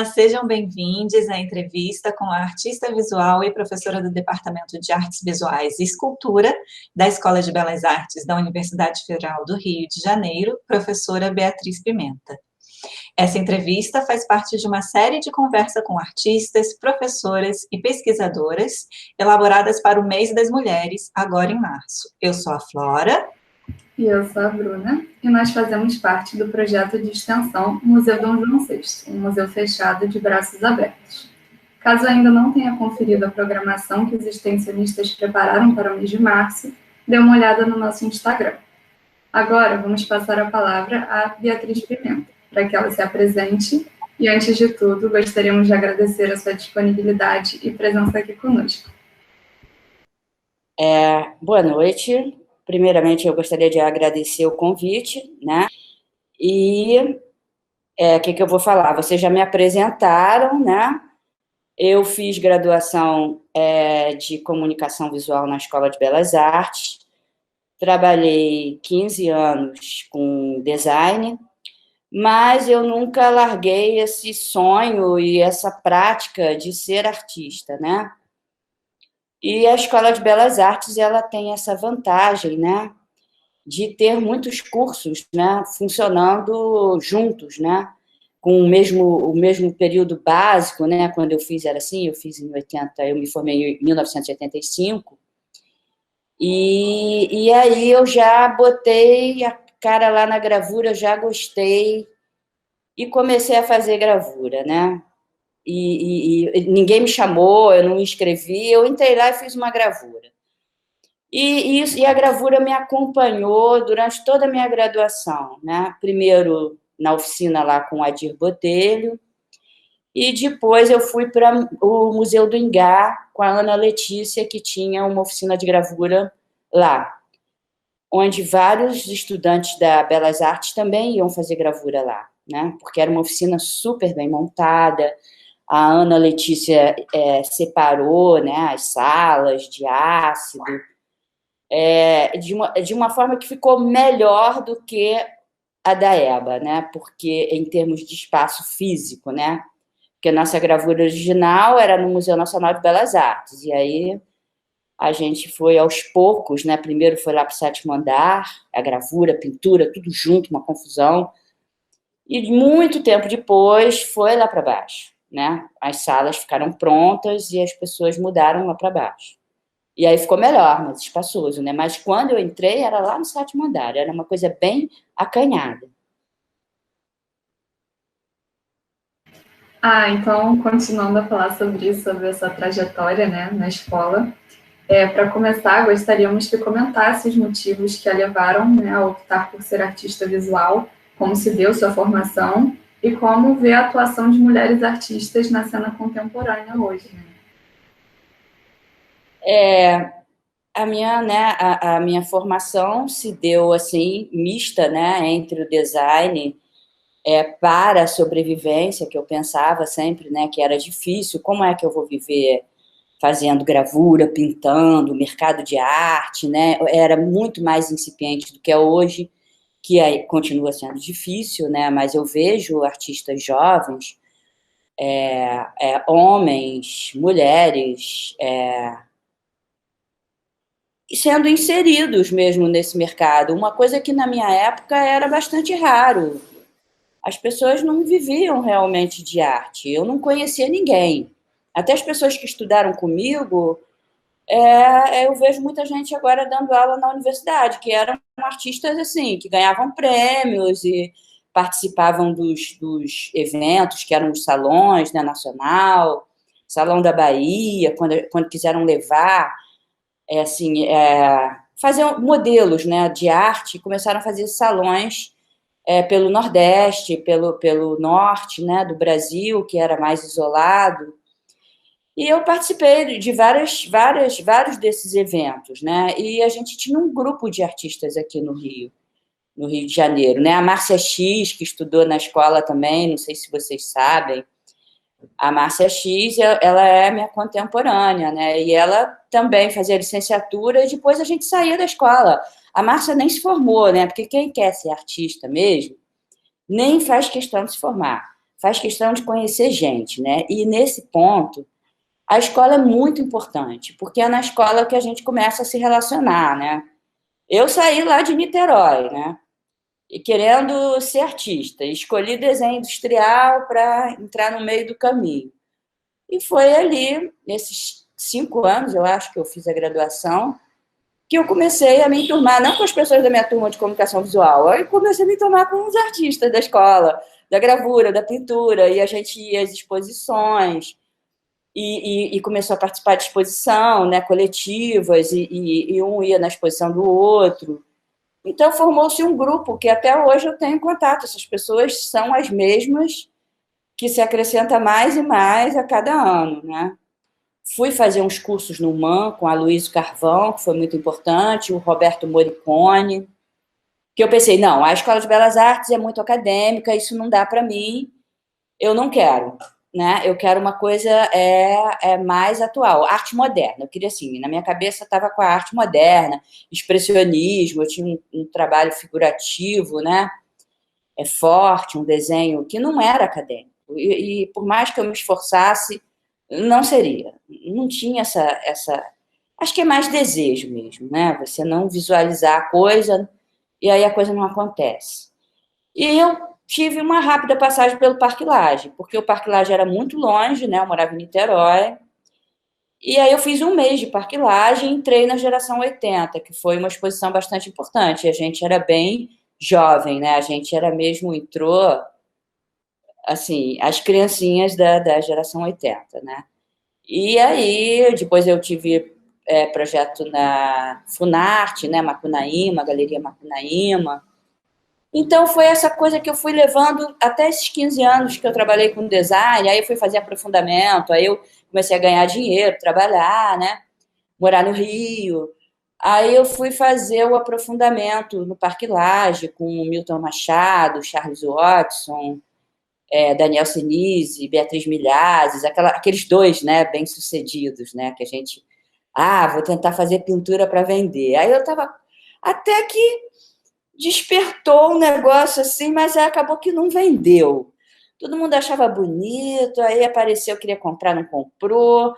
Olá, sejam bem-vindos à entrevista com a artista visual e professora do Departamento de Artes Visuais e Escultura da Escola de Belas Artes da Universidade Federal do Rio de Janeiro, professora Beatriz Pimenta. Essa entrevista faz parte de uma série de conversa com artistas, professoras e pesquisadoras elaboradas para o Mês das Mulheres, agora em março. Eu sou a Flora. E eu sou a Bruna, e nós fazemos parte do projeto de extensão Museu Dom João VI, um museu fechado de braços abertos. Caso ainda não tenha conferido a programação que os extensionistas prepararam para o mês de março, dê uma olhada no nosso Instagram. Agora, vamos passar a palavra à Beatriz Pimenta, para que ela se apresente, e antes de tudo, gostaríamos de agradecer a sua disponibilidade e presença aqui conosco. Boa noite. Primeiramente, eu gostaria de agradecer o convite, né? E o que eu vou falar? Vocês já me apresentaram, né? Eu fiz graduação de comunicação visual na Escola de Belas Artes, trabalhei 15 anos com design, mas eu nunca larguei esse sonho e essa prática de ser artista, né? E a Escola de Belas Artes, ela tem essa vantagem, né, de ter muitos cursos, né, funcionando juntos, né, com o mesmo período básico, né, quando eu fiz era assim, eu fiz em 80, eu me formei em 1985, e aí eu já botei a cara lá na gravura, já gostei, e comecei a fazer gravura, né, e ninguém me chamou, eu não me inscrevi, eu entrei lá e fiz uma gravura. E a gravura me acompanhou durante toda a minha graduação, né? Primeiro na oficina lá com o Adir Botelho, e depois eu fui para o Museu do Ingá com a Ana Letícia, que tinha uma oficina de gravura lá, onde vários estudantes da Belas Artes também iam fazer gravura lá, né? Porque era uma oficina super bem montada. A Ana Letícia separou, né, as salas de ácido, de uma forma que ficou melhor do que a da EBA, né, porque em termos de espaço físico, né, porque a nossa gravura original era no Museu Nacional de Belas Artes, e aí a gente foi aos poucos, né, primeiro foi lá para o 7º andar, a gravura, a pintura, tudo junto, uma confusão, e muito tempo depois foi lá para baixo, né? As salas ficaram prontas e as pessoas mudaram lá para baixo. E aí ficou melhor, mais espaçoso, né? Mas quando eu entrei, era lá no 7º andar, era uma coisa bem acanhada. Então, continuando a falar sobre isso, sobre essa trajetória, né, na escola, para começar, gostaríamos que comentasse os motivos que a levaram, né, a optar por ser artista visual, como se deu sua formação e como vê a atuação de mulheres artistas na cena contemporânea hoje. Né? A minha formação se deu assim, mista, né, entre o design para a sobrevivência, que eu pensava sempre, né, que era difícil, como é que eu vou viver fazendo gravura, pintando, mercado de arte, né, era muito mais incipiente do que é hoje, que aí continua sendo difícil, né, mas eu vejo artistas jovens, homens, mulheres, sendo inseridos mesmo nesse mercado, uma coisa que na minha época era bastante raro. As pessoas não viviam realmente de arte, eu não conhecia ninguém. Até as pessoas que estudaram comigo, eu vejo muita gente agora dando aula na universidade, que eram artistas assim, que ganhavam prêmios e participavam dos eventos, que eram os salões, né, nacional, Salão da Bahia, quando quiseram levar, fazer modelos, né, de arte, começaram a fazer salões pelo Nordeste, pelo Norte, né, do Brasil, que era mais isolado. E eu participei de vários desses eventos, né? E a gente tinha um grupo de artistas aqui no Rio de Janeiro, né? A Márcia X, que estudou na escola também, não sei se vocês sabem. A Márcia X, ela é minha contemporânea, né? E ela também fazia licenciatura e depois a gente saía da escola. A Márcia nem se formou, né? Porque quem quer ser artista mesmo, nem faz questão de se formar. faz questão de conhecer gente, né? E nesse ponto, a escola é muito importante, porque é na escola que a gente começa a se relacionar, né? Eu saí lá de Niterói, né? E querendo ser artista, escolhi desenho industrial para entrar no meio do caminho. E foi ali, nesses 5 anos, eu acho que eu fiz a graduação, que eu comecei a me enturmar, não com as pessoas da minha turma de comunicação visual, eu comecei a me enturmar com os artistas da escola, da gravura, da pintura, e a gente ia às exposições, e começou a participar de exposição, né, coletivas, e um ia na exposição do outro. Então, formou-se um grupo que até hoje eu tenho contato. Essas pessoas são as mesmas, que se acrescenta mais e mais a cada ano, né? Fui fazer uns cursos no MAN com a Luísa Carvão, que foi muito importante, o Roberto Morricone, que eu pensei, não, a Escola de Belas Artes é muito acadêmica, isso não dá para mim, eu não quero, né? Eu quero uma coisa mais atual, arte moderna. Eu queria, assim, na minha cabeça estava com a arte moderna, expressionismo, eu tinha um trabalho figurativo, né? Forte, um desenho que não era acadêmico. E por mais que eu me esforçasse, não seria. Não tinha essa... Acho que é mais desejo mesmo, né? Você não visualizar a coisa e aí a coisa não acontece. E eu tive uma rápida passagem pelo Parque Lage, porque o Parque Lage era muito longe, né? Eu morava em Niterói. E aí eu fiz um mês de Parque Lage e entrei na Geração 80, que foi uma exposição bastante importante. A gente era bem jovem, né? A gente era mesmo, entrou, assim, as criancinhas da Geração 80, né? E aí, depois eu tive projeto na Funarte, né? Macunaíma, Galeria Macunaíma. Então, foi essa coisa que eu fui levando até esses 15 anos que eu trabalhei com design, aí eu fui fazer aprofundamento, aí eu comecei a ganhar dinheiro, trabalhar, né? Morar no Rio. Aí eu fui fazer o aprofundamento no Parque Lage com o Milton Machado, Charles Watson, Daniel Sinise, Beatriz Milhazes, aqueles dois, né, bem-sucedidos, né, que a gente, vou tentar fazer pintura para vender. Aí eu estava, até que despertou um negócio assim, mas acabou que não vendeu. Todo mundo achava bonito, aí apareceu, queria comprar, não comprou.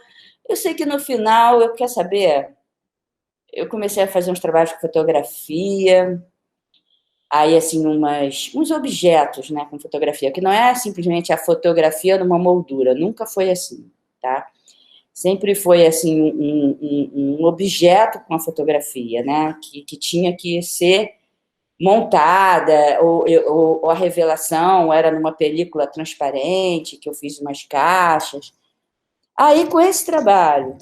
Eu sei que no final, quer saber, eu comecei a fazer uns trabalhos com fotografia, aí, assim, uns objetos, né, com fotografia, que não é simplesmente a fotografia numa moldura, nunca foi assim, tá? Sempre foi, assim, um objeto com a fotografia, né, que tinha que ser montada, ou a revelação era numa película transparente, que eu fiz umas caixas. Aí, com esse trabalho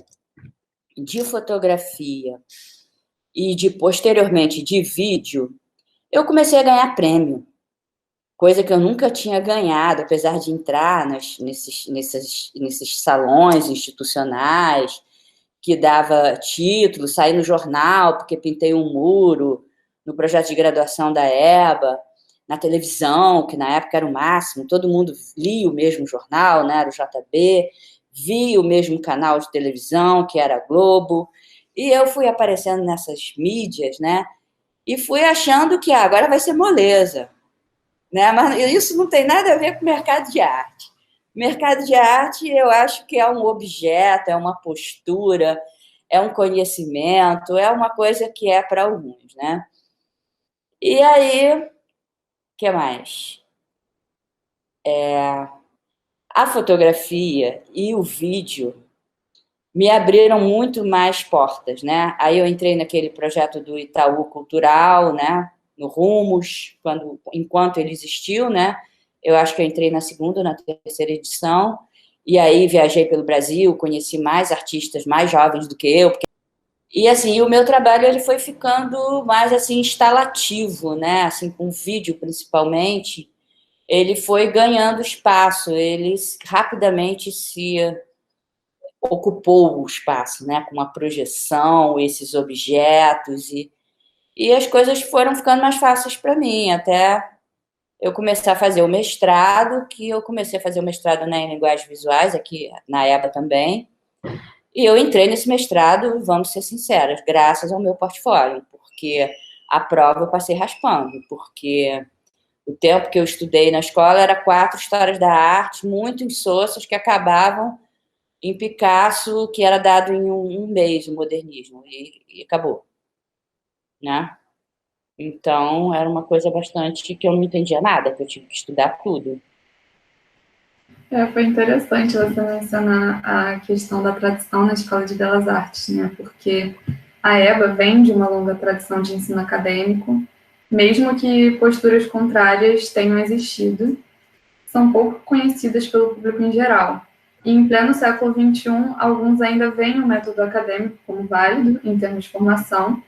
de fotografia e posteriormente, de vídeo, eu comecei a ganhar prêmio, coisa que eu nunca tinha ganhado, apesar de entrar nesses salões institucionais, que dava título, saí no jornal, porque pintei um muro, no projeto de graduação da EBA, na televisão, que na época era o máximo, todo mundo lia o mesmo jornal, né, era o JB, via o mesmo canal de televisão, que era a Globo, e eu fui aparecendo nessas mídias, né, e fui achando que agora vai ser moleza, né? Mas isso não tem nada a ver com o mercado de arte. Mercado de arte, eu acho que é um objeto, é uma postura, é um conhecimento, é uma coisa que é para alguns, né? E aí, o que mais? A fotografia e o vídeo me abriram muito mais portas, né? Aí eu entrei naquele projeto do Itaú Cultural, né? No Rumos, enquanto ele existiu, né? Eu acho que eu entrei na segunda ou na terceira edição, e aí viajei pelo Brasil, conheci mais artistas mais jovens do que eu. E assim, o meu trabalho ele foi ficando mais assim instalativo, né? Assim, com vídeo principalmente, ele foi ganhando espaço, ele rapidamente se ocupou o espaço, né, com uma projeção, esses objetos, e as coisas foram ficando mais fáceis para mim, até eu começar a fazer o mestrado, que eu comecei a fazer o mestrado em linguagens visuais, aqui na EBA também, e eu entrei nesse mestrado, vamos ser sinceras, graças ao meu portfólio, porque a prova eu passei raspando, porque O tempo que eu estudei na escola era 4 histórias da arte, muito insossas, que acabavam em Picasso, que era dado em um mês, o modernismo, e acabou, né? Então, era uma coisa bastante que eu não entendia nada, que eu tive que estudar tudo. Foi interessante você mencionar a questão da tradição na Escola de Belas Artes, né? Porque a EBA vem de uma longa tradição de ensino acadêmico, mesmo que posturas contrárias tenham existido, são pouco conhecidas pelo público em geral. E em pleno século XXI, alguns ainda veem o método acadêmico como válido em termos de formação,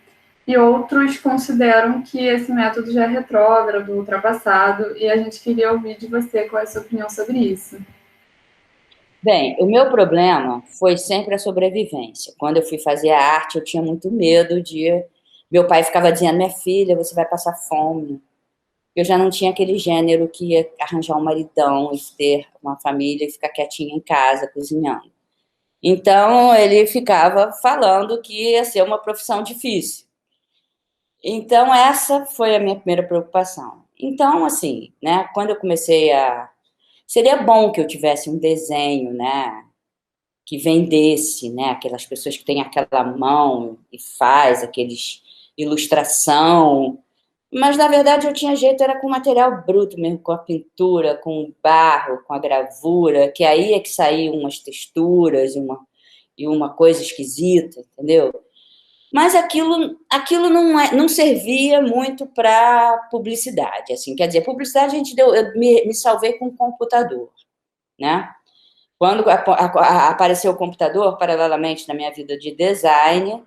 e outros consideram que esse método já é retrógrado, ultrapassado, e a gente queria ouvir de você qual é a sua opinião sobre isso. Bem, o meu problema foi sempre a sobrevivência. Quando eu fui fazer a arte, eu tinha muito medo de... Meu pai ficava dizendo, minha filha, você vai passar fome. Eu já não tinha aquele gênero que ia arranjar um maridão e ter uma família e ficar quietinha em casa, cozinhando. Então, ele ficava falando que ia ser uma profissão difícil. Então, essa foi a minha primeira preocupação. Então, assim, né, quando eu comecei a... Seria bom que eu tivesse um desenho, né, que vendesse, né, aquelas pessoas que têm aquela mão e faz aqueles ilustração, mas na verdade eu tinha jeito, era com material bruto mesmo, com a pintura, com o barro, com a gravura, que aí é que saíam umas texturas e uma coisa esquisita, entendeu? Mas aquilo não servia muito para publicidade, assim, quer dizer, publicidade a gente deu, eu me salvei com o computador, né? Quando apareceu o computador, paralelamente na minha vida de design,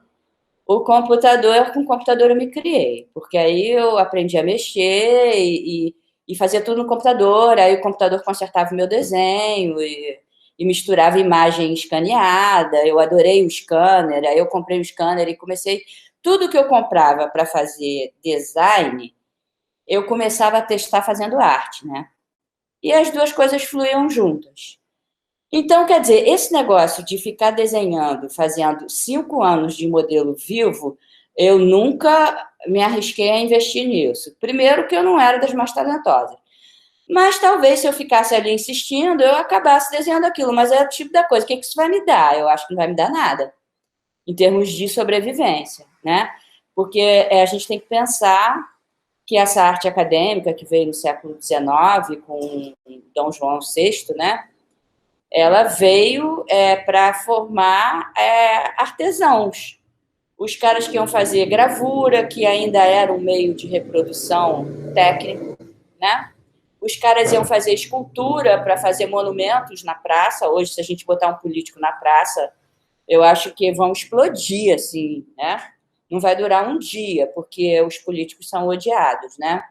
com o computador eu me criei, porque aí eu aprendi a mexer e fazia tudo no computador, aí o computador consertava o meu desenho e misturava imagem escaneada, eu adorei o scanner, aí eu comprei o scanner e comecei, tudo que eu comprava para fazer design, eu começava a testar fazendo arte, né? E as duas coisas fluíam juntas. Então, quer dizer, esse negócio de ficar desenhando, fazendo 5 anos de modelo vivo, eu nunca me arrisquei a investir nisso. Primeiro, que eu não era das mais talentosas. Mas talvez se eu ficasse ali insistindo, eu acabasse desenhando aquilo. Mas é o tipo da coisa, o que isso vai me dar? Eu acho que não vai me dar nada, em termos de sobrevivência, né? Porque a gente tem que pensar que essa arte acadêmica que veio no século XIX, com Dom João VI, né? Ela veio para formar artesãos. Os caras que iam fazer gravura, que ainda era um meio de reprodução técnico, né? Os caras iam fazer escultura para fazer monumentos na praça. Hoje, se a gente botar um político na praça, eu acho que vão explodir, assim, né? Não vai durar um dia, porque os políticos são odiados, né?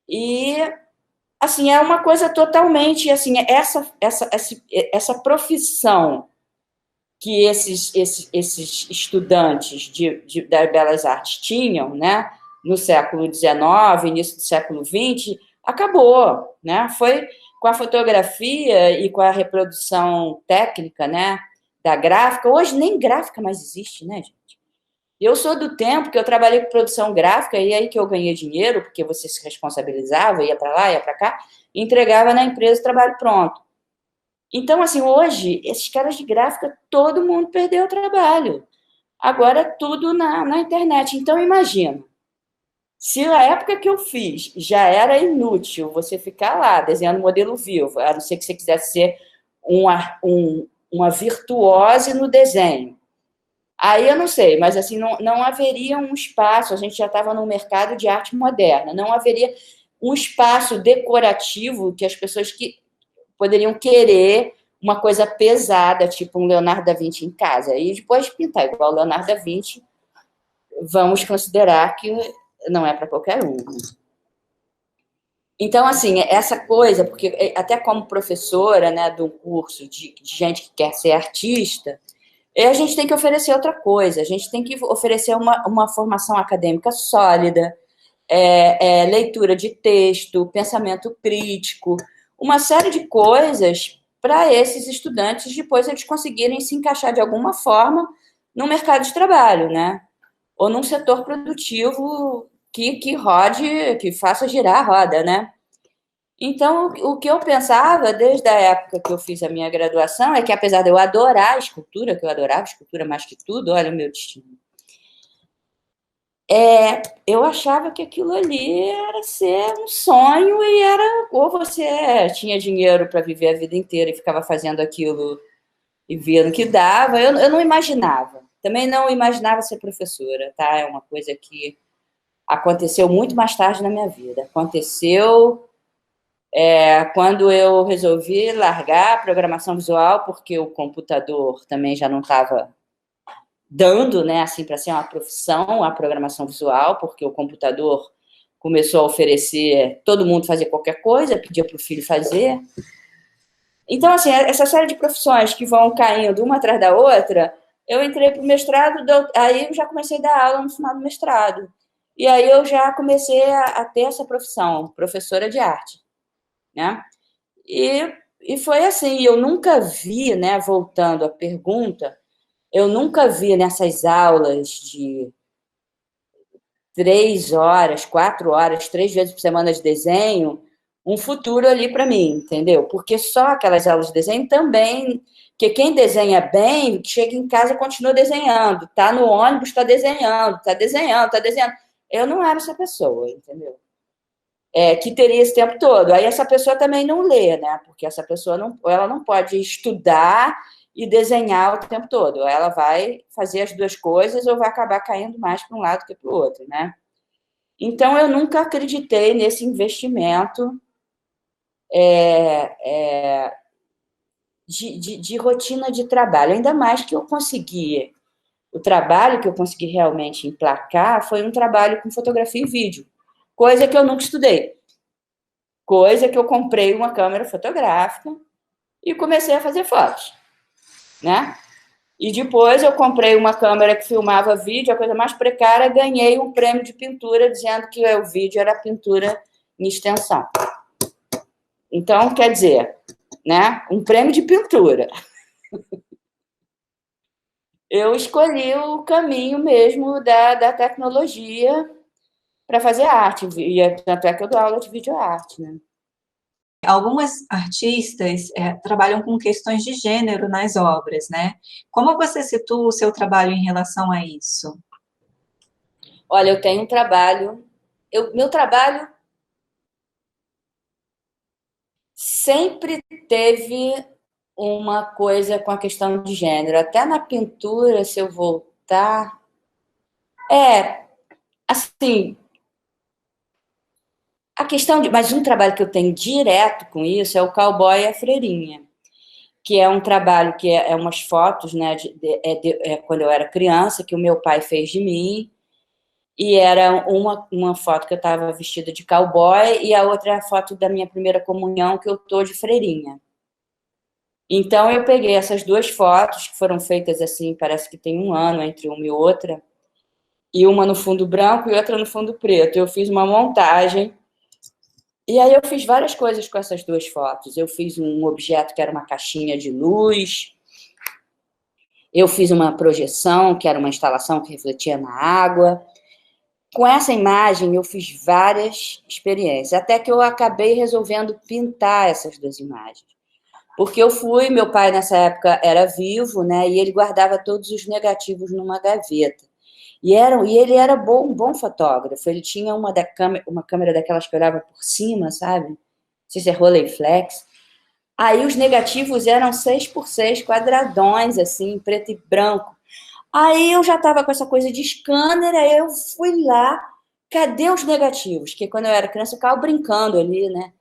E assim, é uma coisa totalmente, assim, essa profissão que esses estudantes das belas artes tinham, né, no século XIX, início do século XX, acabou, né? Foi com a fotografia e com a reprodução técnica, né, da gráfica. Hoje nem gráfica mais existe, né, gente? Eu sou do tempo que eu trabalhei com produção gráfica e aí que eu ganhei dinheiro, porque você se responsabilizava, ia para lá, ia para cá, e entregava na empresa trabalho pronto. Então, assim, hoje, esses caras de gráfica, todo mundo perdeu o trabalho. Agora é tudo na internet. Então, imagina, se na época que eu fiz já era inútil você ficar lá desenhando modelo vivo, a não ser que você quisesse ser uma virtuose no desenho. Aí eu não sei, mas assim, não haveria um espaço, a gente já estava no mercado de arte moderna, não haveria um espaço decorativo que as pessoas poderiam querer uma coisa pesada, tipo um Leonardo da Vinci em casa. E depois pintar igual o Leonardo da Vinci, vamos considerar que não é para qualquer um. Então, assim, essa coisa, porque até como professora, né, de um curso de gente que quer ser artista, a gente tem que oferecer outra coisa, a gente tem que oferecer uma formação acadêmica sólida, leitura de texto, pensamento crítico, uma série de coisas para esses estudantes depois eles conseguirem se encaixar de alguma forma no mercado de trabalho, né? Ou num setor produtivo que rode, que faça girar a roda, né? Então, o que eu pensava desde a época que eu fiz a minha graduação é que, apesar de eu adorar a escultura, que eu adorava escultura mais que tudo, olha o meu destino, eu achava que aquilo ali era ser um sonho e era, ou você tinha dinheiro para viver a vida inteira e ficava fazendo aquilo e vendo que dava. Eu não imaginava. Também não imaginava ser professora, tá? É uma coisa que aconteceu muito mais tarde na minha vida. Aconteceu quando eu resolvi largar a programação visual, porque o computador também já não estava dando, né, assim, para ser uma profissão, a programação visual, porque o computador começou a oferecer, todo mundo fazia qualquer coisa, pedia para o filho fazer. Então, assim, essa série de profissões que vão caindo uma atrás da outra, eu entrei para o mestrado, aí eu já comecei a dar aula no final do mestrado. E aí eu já comecei a ter essa profissão, professora de arte, né? E foi assim, eu nunca vi, né, voltando à pergunta, eu nunca vi nessas aulas de 3 horas, 4 horas, 3 vezes por semana de desenho, um futuro ali para mim, entendeu? Porque só aquelas aulas de desenho também, que quem desenha bem, chega em casa e continua desenhando, tá no ônibus, está desenhando, está desenhando, está desenhando. Eu não era essa pessoa, entendeu? Que teria esse tempo todo. Aí essa pessoa também não lê, né? Porque essa pessoa ela não pode estudar e desenhar o tempo todo. Ela vai fazer as duas coisas ou vai acabar caindo mais para um lado que para o outro, né? Então, eu nunca acreditei nesse investimento de rotina de trabalho. Ainda mais que eu consegui... O trabalho que eu consegui realmente emplacar foi um trabalho com fotografia e vídeo. Coisa que eu nunca estudei. Coisa que eu comprei uma câmera fotográfica e comecei a fazer fotos, né? E depois eu comprei uma câmera que filmava vídeo, a coisa mais precária, ganhei um prêmio de pintura dizendo que o vídeo era pintura em extensão. Então, quer dizer, né? Um prêmio de pintura. Eu escolhi o caminho mesmo da tecnologia para fazer arte, e tanto é que eu dou aula de videoarte, né? Algumas artistas trabalham com questões de gênero nas obras, né? Como você situa o seu trabalho em relação a isso? Olha, eu tenho um trabalho... meu trabalho sempre teve uma coisa com a questão de gênero. Até na pintura, se eu voltar... assim... A questão de... Mas um trabalho que eu tenho direto com isso é o Cowboy e a Freirinha, que é um trabalho que é umas fotos, né, quando eu era criança, que o meu pai fez de mim, e era uma foto que eu estava vestida de cowboy, e a outra é a foto da minha primeira comunhão, que eu tô de freirinha. Então, eu peguei essas duas fotos, que foram feitas assim, parece que tem 1 ano entre uma e outra, e uma no fundo branco e outra no fundo preto. Eu fiz uma montagem, e aí eu fiz várias coisas com essas duas fotos. Eu fiz um objeto que era uma caixinha de luz, eu fiz uma projeção, que era uma instalação que refletia na água. Com essa imagem, eu fiz várias experiências, até que eu acabei resolvendo pintar essas duas imagens. Porque meu pai nessa época era vivo, né, e ele guardava todos os negativos numa gaveta. E ele era um bom fotógrafo, ele tinha uma câmera daquelas que olhava por cima, sabe? Não sei se é Rolleiflex. Aí os negativos eram 6x6, quadradões, assim, preto e branco. Aí eu já estava com essa coisa de scanner, aí eu fui lá, cadê os negativos? Que quando eu era criança eu ficava brincando ali, né?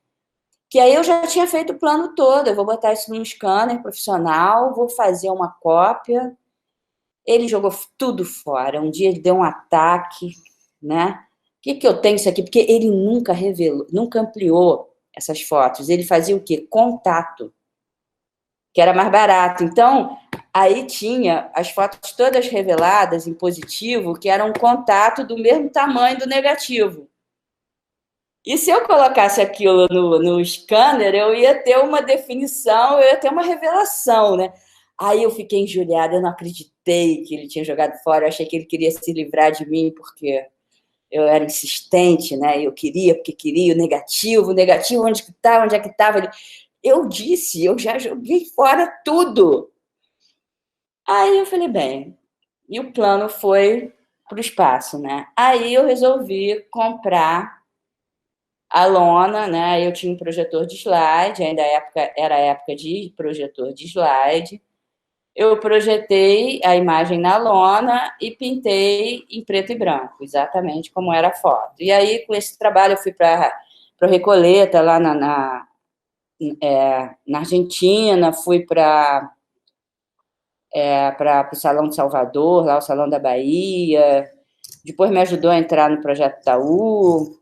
Que aí eu já tinha feito o plano todo, eu vou botar isso num scanner profissional, vou fazer uma cópia. Ele jogou tudo fora. Um dia ele deu um ataque, né? O que eu tenho isso aqui? Porque ele nunca revelou, nunca ampliou essas fotos. Ele fazia o quê? Contato, que era mais barato. Então, aí tinha as fotos todas reveladas em positivo, que eram um contato do mesmo tamanho do negativo. E se eu colocasse aquilo no scanner, eu ia ter uma definição, eu ia ter uma revelação, né? Aí eu fiquei injuriada, eu não acreditei que ele tinha jogado fora, eu achei que ele queria se livrar de mim, porque eu era insistente, né? Eu queria, porque queria, o negativo, onde é que estava? Eu disse, eu já joguei fora tudo. Aí eu falei, bem, e o plano foi para o espaço, né? Aí eu resolvi comprar a lona, né? Eu tinha um projetor de slide, ainda era a época de projetor de slide. Eu projetei a imagem na lona e pintei em preto e branco, exatamente como era a foto. E aí, com esse trabalho, eu fui para Recoleta, lá na Argentina, fui para o Salão de Salvador, lá o Salão da Bahia. Depois me ajudou a entrar no Projeto Itaú,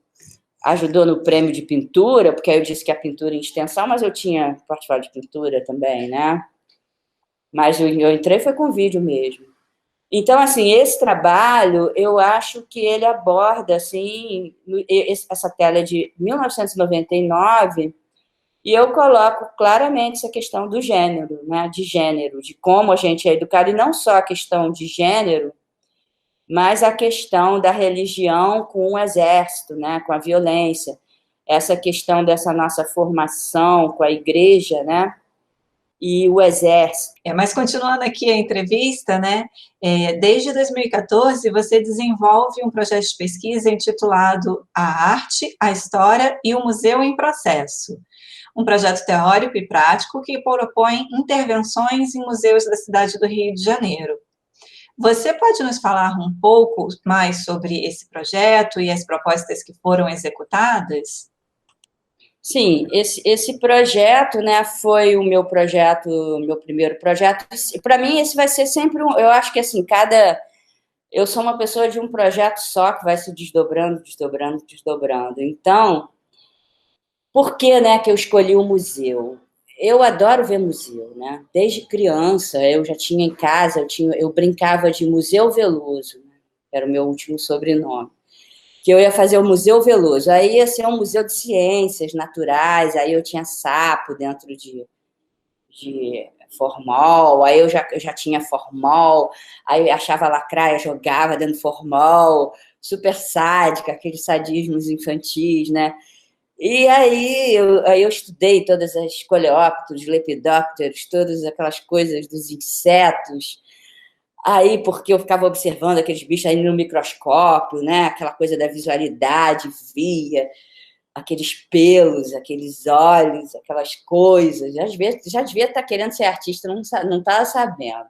ajudou no prêmio de pintura, porque aí eu disse que a pintura em extensão, mas eu tinha portfólio de pintura também, né? Mas eu entrei foi com vídeo mesmo. Então, assim, esse trabalho, eu acho que ele aborda, assim, essa tela de 1999, e eu coloco claramente essa questão do gênero, né? De gênero, de como a gente é educado, e não só a questão de gênero, mas a questão da religião com o exército, né? Com a violência. Essa questão dessa nossa formação com a igreja, né? E o exército. Mas continuando aqui a entrevista, né? Desde 2014, você desenvolve um projeto de pesquisa intitulado A Arte, a História e o Museu em Processo. Um projeto teórico e prático que propõe intervenções em museus da cidade do Rio de Janeiro. Você pode nos falar um pouco mais sobre esse projeto e as propostas que foram executadas? Sim, esse projeto, né, foi o meu primeiro projeto. Para mim, esse vai ser sempre eu acho que assim, eu sou uma pessoa de um projeto só que vai se desdobrando, desdobrando, desdobrando. Então, por que, né, que eu escolhi o museu? Eu adoro ver museu, né? Desde criança, eu já tinha em casa, eu brincava de Museu Veloso, né? Era o meu último sobrenome. Que eu ia fazer o Museu Veloso. Aí ia ser um museu de ciências naturais, aí eu tinha sapo dentro de formol, aí eu já tinha formol, aí eu achava lacraia, jogava dentro do formol, super sádica, aqueles sadismos infantis, né? E aí eu estudei todas as coleópteros, lepidópteros, todas aquelas coisas dos insetos. Aí, porque eu ficava observando aqueles bichos aí no microscópio, né? Aquela coisa da visualidade, via aqueles pelos, aqueles olhos, aquelas coisas. Já devia estar querendo ser artista, não estava sabendo.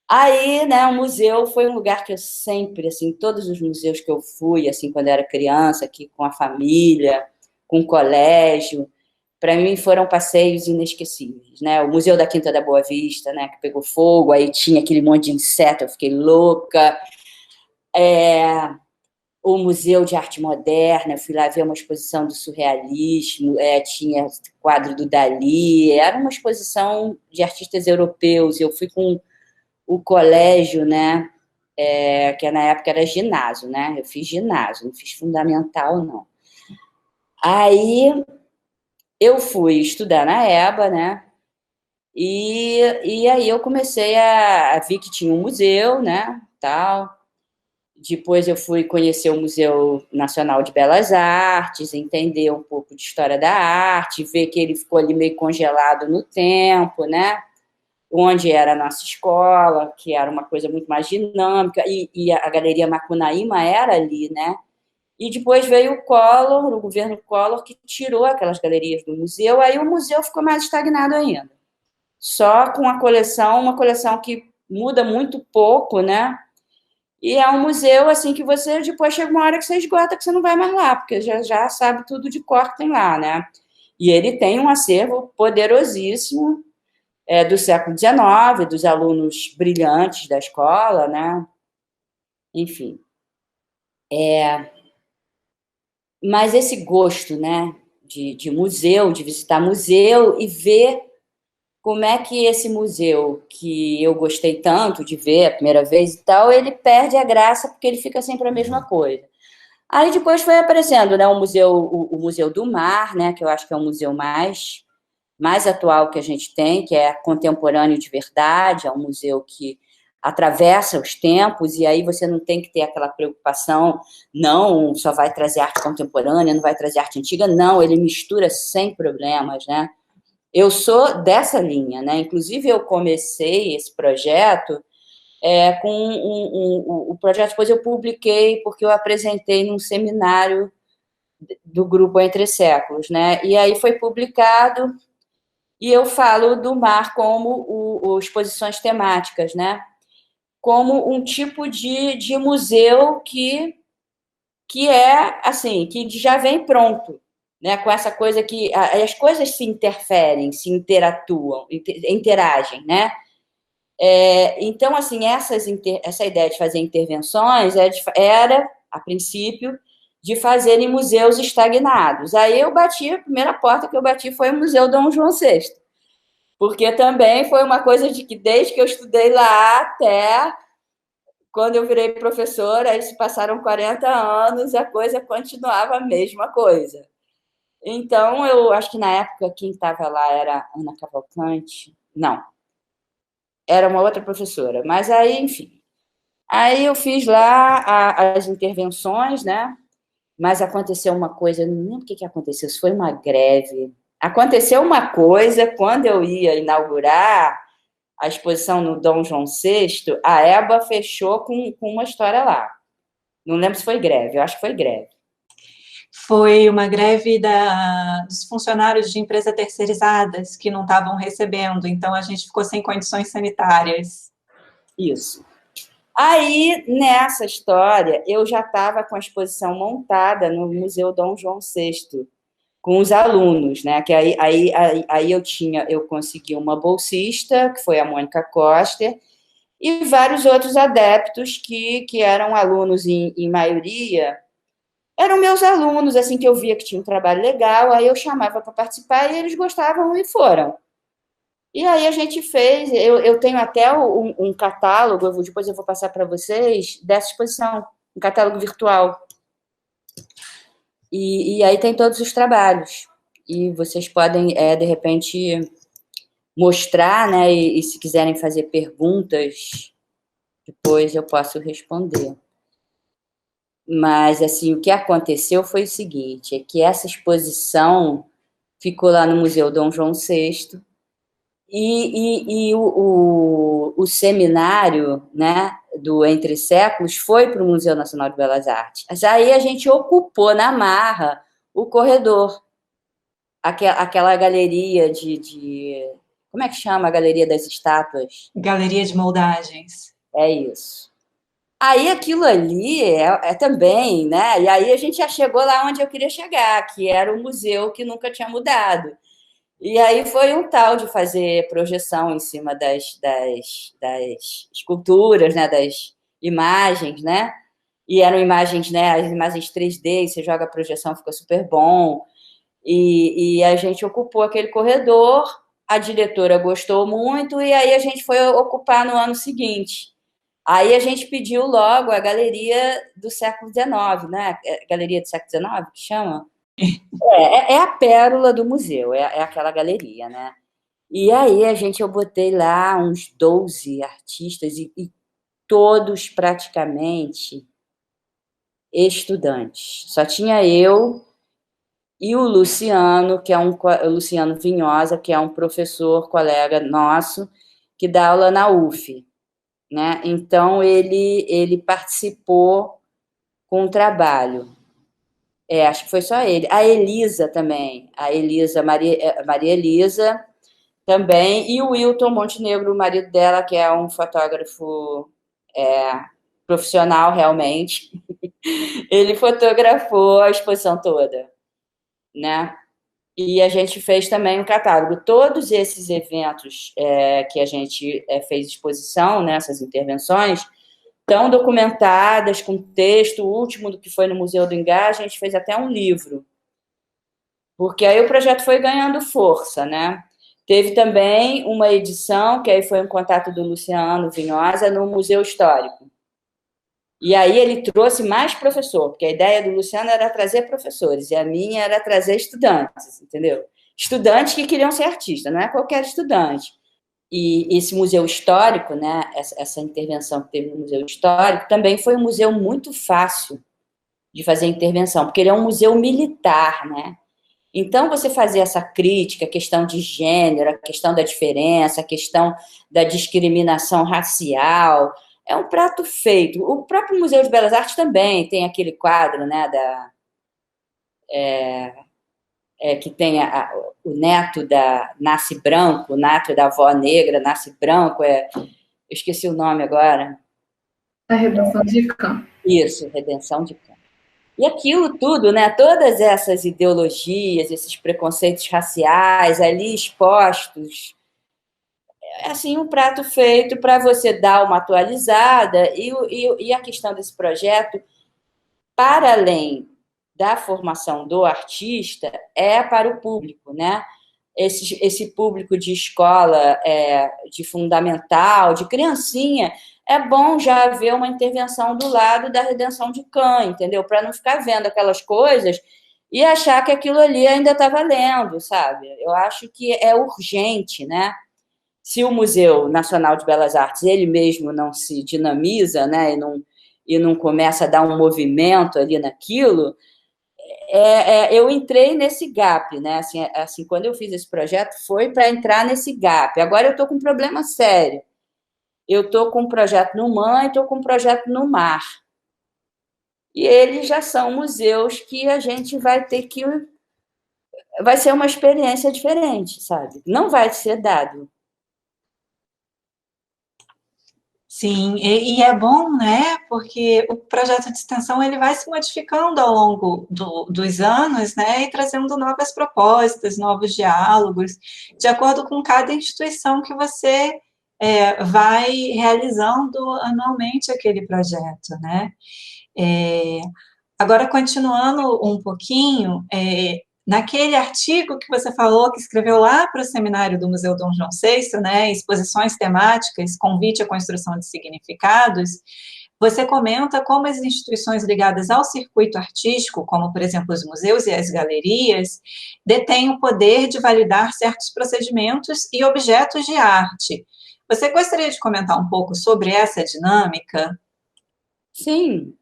Aí, né, o museu foi um lugar que eu sempre, assim, todos os museus que eu fui, assim, quando eu era criança, aqui com a família, com o colégio, para mim foram passeios inesquecíveis, né? O Museu da Quinta da Boa Vista, né, que pegou fogo, aí tinha aquele monte de inseto, eu fiquei louca. O Museu de Arte Moderna, eu fui lá ver uma exposição do surrealismo, tinha quadro do Dalí, era uma exposição de artistas europeus, eu fui com o colégio, né, que na época era ginásio, né, eu fiz ginásio, não fiz fundamental, não. Aí eu fui estudar na EBA, né, e aí eu comecei a ver que tinha um museu, né, tal. Depois eu fui conhecer o Museu Nacional de Belas Artes, entender um pouco de história da arte, ver que ele ficou ali meio congelado no tempo, né? Onde era a nossa escola, que era uma coisa muito mais dinâmica, e a Galeria Macunaíma era ali, né? E depois veio o Collor, o governo Collor, que tirou aquelas galerias do museu, aí o museu ficou mais estagnado ainda. Só com uma coleção que muda muito pouco, né? E é um museu, assim, que você depois chega uma hora que você esgota, que você não vai mais lá, porque já sabe tudo de cor que tem lá, né? E ele tem um acervo poderosíssimo do século XIX, dos alunos brilhantes da escola, né? Enfim. Mas esse gosto, né, de museu, de visitar museu e ver como é que esse museu, que eu gostei tanto de ver a primeira vez e tal, ele perde a graça porque ele fica sempre a mesma coisa. Aí depois foi aparecendo, né, o Museu do Mar, né, que eu acho que é o museu mais atual que a gente tem, que é contemporâneo de verdade, é um museu que atravessa os tempos, e aí você não tem que ter aquela preocupação, não, só vai trazer arte contemporânea, não vai trazer arte antiga, não, ele mistura sem problemas, né? Eu sou dessa linha, né? Inclusive, eu comecei esse projeto com o projeto, depois eu publiquei, porque eu apresentei num seminário do grupo Entre Séculos, né? E aí foi publicado, e eu falo do mar como exposições temáticas, né? Como um tipo de museu que é, assim, que já vem pronto, né? Com essa coisa que as coisas se interferem, se interatuam, interagem, né? Então, assim, essa ideia de fazer intervenções era, a princípio, de fazer em museus estagnados. Aí a primeira porta que eu bati foi o Museu Dom João VI, porque também foi uma coisa de que, desde que eu estudei lá até quando eu virei professora, aí se passaram 40 anos, a coisa continuava a mesma coisa. Então, eu acho que na época quem estava lá era Ana Cavalcante. Não, era uma outra professora. Mas aí, enfim. Aí eu fiz lá as intervenções, né? Mas aconteceu uma coisa, eu não lembro o que aconteceu, se foi uma greve. Aconteceu uma coisa, quando eu ia inaugurar a exposição no Dom João VI, a EBA fechou com uma história lá. Não lembro se foi greve, eu acho que foi greve. Foi uma greve dos funcionários de empresas terceirizadas que não estavam recebendo, então a gente ficou sem condições sanitárias. Isso. Aí, nessa história, eu já estava com a exposição montada no Museu Dom João VI, com os alunos, né? Que aí eu consegui uma bolsista, que foi a Mônica Costa, e vários outros adeptos que eram alunos em maioria, eram meus alunos, assim, que eu via que tinha um trabalho legal, aí eu chamava para participar e eles gostavam e foram. E aí a gente fez, eu tenho até um catálogo, depois eu vou passar para vocês, dessa exposição, um catálogo virtual. E aí tem todos os trabalhos. E vocês podem, de repente, mostrar, né? E se quiserem fazer perguntas, depois eu posso responder. Mas, assim, o que aconteceu foi o seguinte, é que essa exposição ficou lá no Museu Dom João VI, e o seminário, né, do Entre Séculos foi para o Museu Nacional de Belas Artes. Mas aí a gente ocupou na marra o corredor, aquela galeria como é que chama a galeria das estátuas? Galeria de moldagens. É isso. Aí aquilo ali é também, né? E aí a gente já chegou lá onde eu queria chegar, que era o museu que nunca tinha mudado. E aí foi um tal de fazer projeção em cima das esculturas, né? Das imagens, né? E eram imagens, né? As imagens 3D, você joga a projeção, fica super bom. E a gente ocupou aquele corredor, a diretora gostou muito, e aí a gente foi ocupar no ano seguinte. Aí a gente pediu logo a Galeria do século XIX, né? Galeria do século XIX, que chama? É a pérola do museu, é aquela galeria, né? E aí eu botei lá uns 12 artistas e todos praticamente estudantes. Só tinha eu e o Luciano, o Luciano Vinhosa, que é um professor, colega nosso, que dá aula na UF, né? Então, ele participou com o trabalho. Acho que foi só ele. A Elisa também, Maria Elisa também, e o Wilton Montenegro, o marido dela, que é um fotógrafo profissional, realmente. Ele fotografou a exposição toda, né? E a gente fez também um catálogo. Todos esses eventos que a gente fez exposição, né, essas intervenções, estão documentadas com texto. O último do que foi no Museu do Ingá, a gente fez até um livro. Porque aí o projeto foi ganhando força, né? Teve também uma edição, que aí foi um contato do Luciano Vinhosa, no Museu Histórico. E aí ele trouxe mais professor, porque a ideia do Luciano era trazer professores, e a minha era trazer estudantes, entendeu? Estudantes que queriam ser artistas, não é qualquer estudante. E esse museu histórico, né, essa intervenção que teve no museu histórico, também foi um museu muito fácil de fazer intervenção, porque ele é um museu militar, né? Então, você fazer essa crítica, a questão de gênero, a questão da diferença, a questão da discriminação racial, é um prato feito. O próprio Museu de Belas Artes também tem aquele quadro, né, que tem o neto nasce branco, o neto da avó negra nasce branco, eu esqueci o nome agora. A Redenção de Cã. Isso, Redenção de Cã. E aquilo tudo, né, todas essas ideologias, esses preconceitos raciais ali expostos, é assim, um prato feito para você dar uma atualizada, e a questão desse projeto, para além da formação do artista, é para o público, né? Esse público de escola, de fundamental, de criancinha, é bom já haver uma intervenção do lado da Redenção de Cã, entendeu? Para não ficar vendo aquelas coisas e achar que aquilo ali ainda está valendo, sabe? Eu acho que é urgente, né? Se o Museu Nacional de Belas Artes, ele mesmo não se dinamiza, né? E não começa a dar um movimento ali naquilo, eu entrei nesse gap, né? Assim, quando eu fiz esse projeto, foi para entrar nesse gap. Agora eu estou com um problema sério. Eu estou com um projeto no MAN e estou com um projeto no MAR. E eles já são museus que a gente vai ter que... Vai ser uma experiência diferente, sabe? Não vai ser dado. Sim, e é bom, né, porque o projeto de extensão ele vai se modificando ao longo dos anos, né, e trazendo novas propostas, novos diálogos, de acordo com cada instituição que você vai realizando anualmente aquele projeto, né. Agora, continuando um pouquinho, naquele artigo que você falou, que escreveu lá para o seminário do Museu Dom João VI, né, exposições temáticas, convite à construção de significados, você comenta como as instituições ligadas ao circuito artístico, como, por exemplo, os museus e as galerias, detêm o poder de validar certos procedimentos e objetos de arte. Você gostaria de comentar um pouco sobre essa dinâmica? Sim,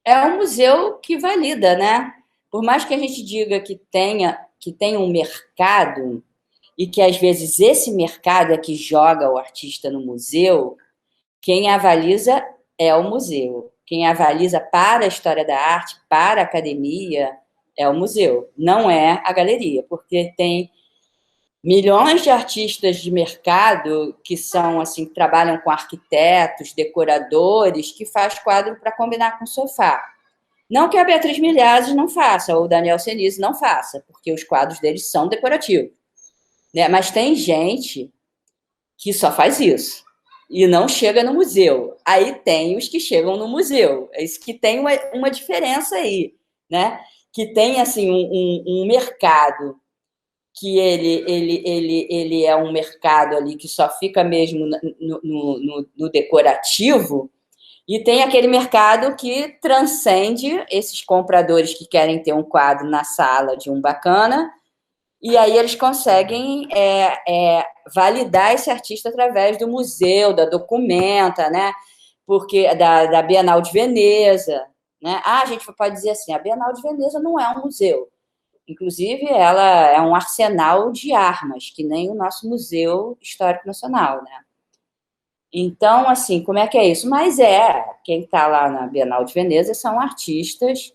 é um museu que valida, né? Por mais que a gente diga que tem um mercado e que, às vezes, esse mercado é que joga o artista no museu, quem avaliza é o museu. Quem avaliza para a história da arte, para a academia, é o museu, não é a galeria, porque tem milhões de artistas de mercado que são assim, que trabalham com arquitetos, decoradores, que faz quadro para combinar com sofá. Não que a Beatriz Milhazes não faça, ou o Daniel Senise não faça, porque os quadros deles são decorativos. Né? Mas tem gente que só faz isso e não chega no museu. Aí tem os que chegam no museu. É isso que tem uma diferença aí, né? Que tem assim um mercado que ele é um mercado ali que só fica mesmo no decorativo, e tem aquele mercado que transcende esses compradores que querem ter um quadro na sala de um bacana, e aí eles conseguem validar esse artista através do museu, da Documenta, né? Porque da Bienal de Veneza, né? A gente pode dizer assim, a Bienal de Veneza não é um museu. Inclusive, ela é um arsenal de armas, que nem o nosso Museu Histórico Nacional, né? Então, assim, como é que é isso? Mas quem está lá na Bienal de Veneza são artistas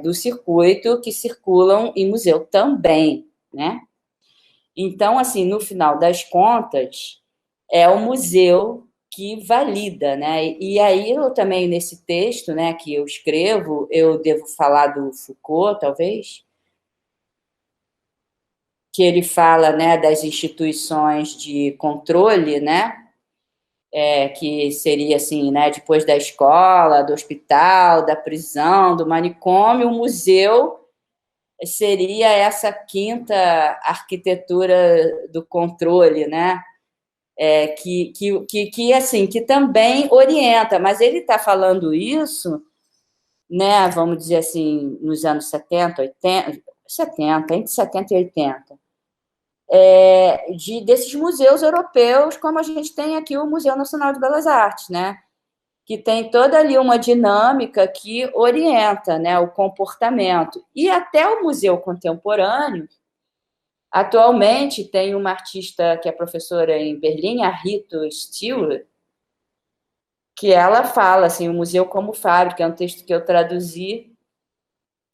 do circuito que circulam em museu também, né? Então, assim, no final das contas, é o museu que valida, né? E aí eu também, nesse texto, né, que eu escrevo, eu devo falar do Foucault, talvez, que ele fala, né, das instituições de controle, né? Que seria assim, né, depois da escola, do hospital, da prisão, do manicômio, o museu seria essa quinta arquitetura do controle, né? Assim, que também orienta, mas ele está falando isso, né, vamos dizer assim, nos anos 70, 80, 70, entre 70 e 80. desses museus europeus, como a gente tem aqui o Museu Nacional de Belas Artes, né? Que tem toda ali uma dinâmica que orienta, né, o comportamento. E até o Museu Contemporâneo, atualmente, tem uma artista que é professora em Berlim, a Rito Stiller, que ela fala, assim, o museu como fábrica, é um texto que eu traduzi,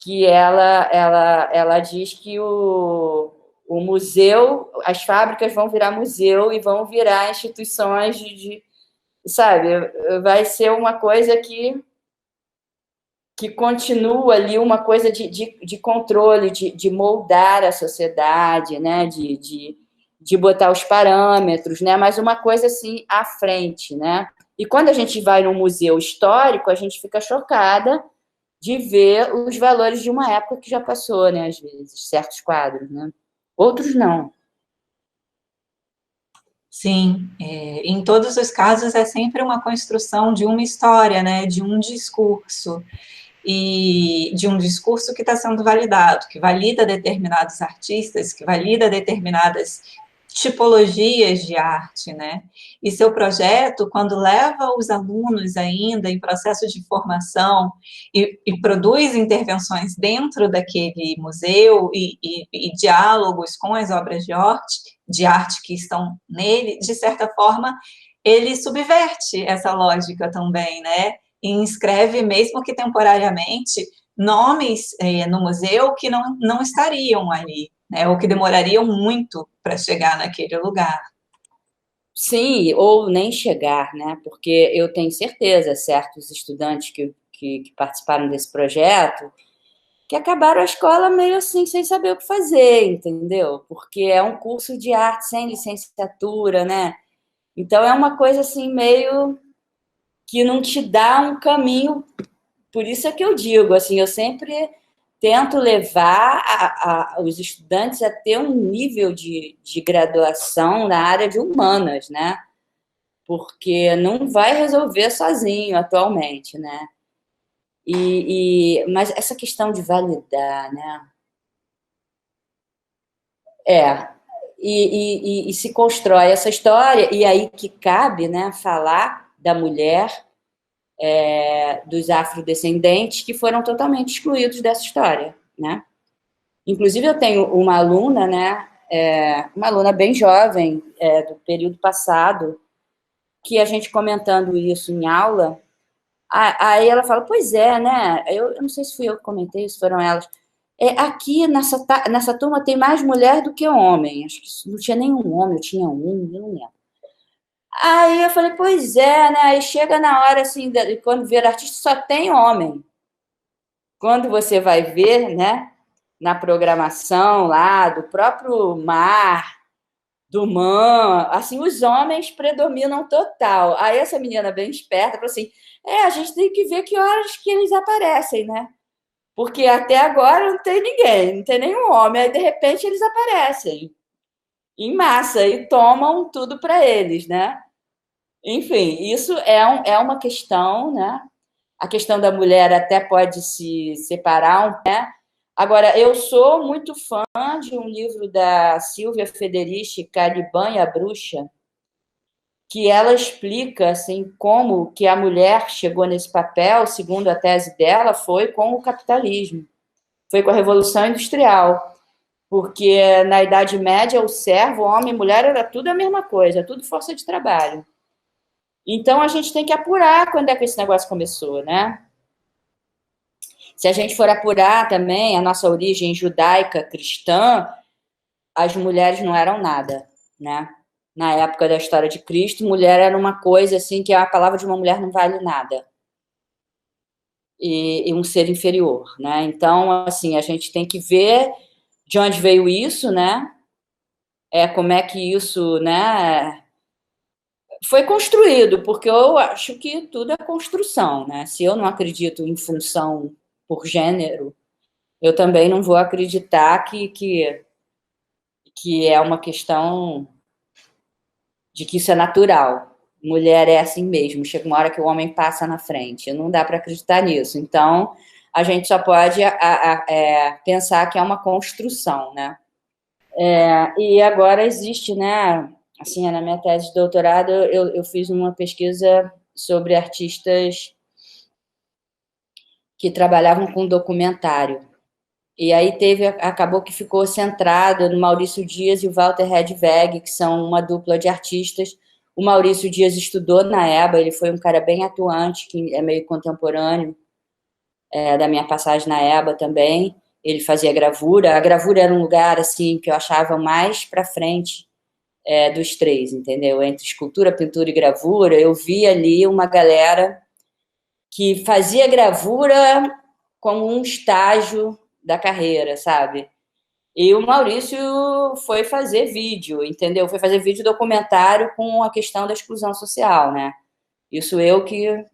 que ela diz que o museu, as fábricas vão virar museu e vão virar instituições sabe, vai ser uma coisa que continua ali, uma coisa de controle, de moldar a sociedade, né, de botar os parâmetros, né, mas uma coisa assim à frente, né. E quando a gente vai num museu histórico, a gente fica chocada de ver os valores de uma época que já passou, né, às vezes, certos quadros, né. Outros não. Sim, em todos os casos é sempre uma construção de uma história, né, de um discurso, e de um discurso que está sendo validado, que valida determinados artistas, que valida determinadas tipologias de arte, né? E seu projeto, quando leva os alunos ainda em processo de formação e produz intervenções dentro daquele museu e diálogos com as obras de arte que estão nele, de certa forma, ele subverte essa lógica também, né? E inscreve, mesmo que temporariamente, nomes no museu que não estariam ali, né, ou que demorariam muito para chegar naquele lugar. Sim, ou nem chegar, né? Porque eu tenho certeza, certos estudantes que participaram desse projeto, que acabaram a escola meio assim, sem saber o que fazer, entendeu? Porque é um curso de arte sem licenciatura, né? Então é uma coisa assim, meio que não te dá um caminho. Por isso é que eu digo, assim, eu sempre tento levar os estudantes a ter um nível de graduação na área de humanas, né? Porque não vai resolver sozinho atualmente, né? Mas essa questão de validar, né? E se constrói essa história, e aí que cabe, né, falar da mulher, dos afrodescendentes que foram totalmente excluídos dessa história, né? Inclusive, eu tenho uma aluna, né, uma aluna bem jovem, do período passado, que a gente comentando isso em aula, aí ela fala, pois é, né, eu não sei se fui eu que comentei, se foram elas, aqui nessa turma tem mais mulher do que homem, acho que não tinha nenhum homem, eu tinha um, eu não lembro. Aí eu falei, pois é, né, aí chega na hora, assim, quando ver artista, só tem homem. Quando você vai ver, né, na programação lá, do próprio Mar, do Man, assim, os homens predominam total. Aí essa menina bem esperta falou assim, a gente tem que ver que horas que eles aparecem, né? Porque até agora não tem ninguém, não tem nenhum homem. Aí, de repente, eles aparecem em massa e tomam tudo para eles, né? Enfim, isso é uma questão, né? A questão da mulher até pode se separar, né? Agora, eu sou muito fã de um livro da Silvia Federici, Caliban e a Bruxa, que ela explica assim, como que a mulher chegou nesse papel, segundo a tese dela, foi com o capitalismo, foi com a Revolução Industrial, porque na Idade Média o servo, homem e mulher, era tudo a mesma coisa, tudo força de trabalho. Então, a gente tem que apurar quando é que esse negócio começou, né? Se a gente for apurar também a nossa origem judaica, cristã, as mulheres não eram nada, né? Na época da história de Cristo, mulher era uma coisa assim que a palavra de uma mulher não vale nada. E um ser inferior, né? Então, assim, a gente tem que ver de onde veio isso, né? Como é que isso, né, foi construído, porque eu acho que tudo é construção, né? Se eu não acredito em função por gênero, eu também não vou acreditar que é uma questão de que isso é natural. Mulher é assim mesmo, chega uma hora que o homem passa na frente, não dá para acreditar nisso. Então, a gente só pode pensar que é uma construção, né? E agora existe, né? Assim, na minha tese de doutorado, eu fiz uma pesquisa sobre artistas que trabalhavam com documentário. E aí acabou que ficou centrado no Maurício Dias e o Walter Hedweg, que são uma dupla de artistas. O Maurício Dias estudou na EBA, ele foi um cara bem atuante, que é meio contemporâneo da minha passagem na EBA também. Ele fazia gravura. A gravura era um lugar assim que eu achava mais para frente dos três, entendeu? Entre escultura, pintura e gravura, eu vi ali uma galera que fazia gravura como um estágio da carreira, sabe? E o Maurício foi fazer vídeo, entendeu? Foi fazer vídeo documentário com a questão da exclusão social, né? Isso que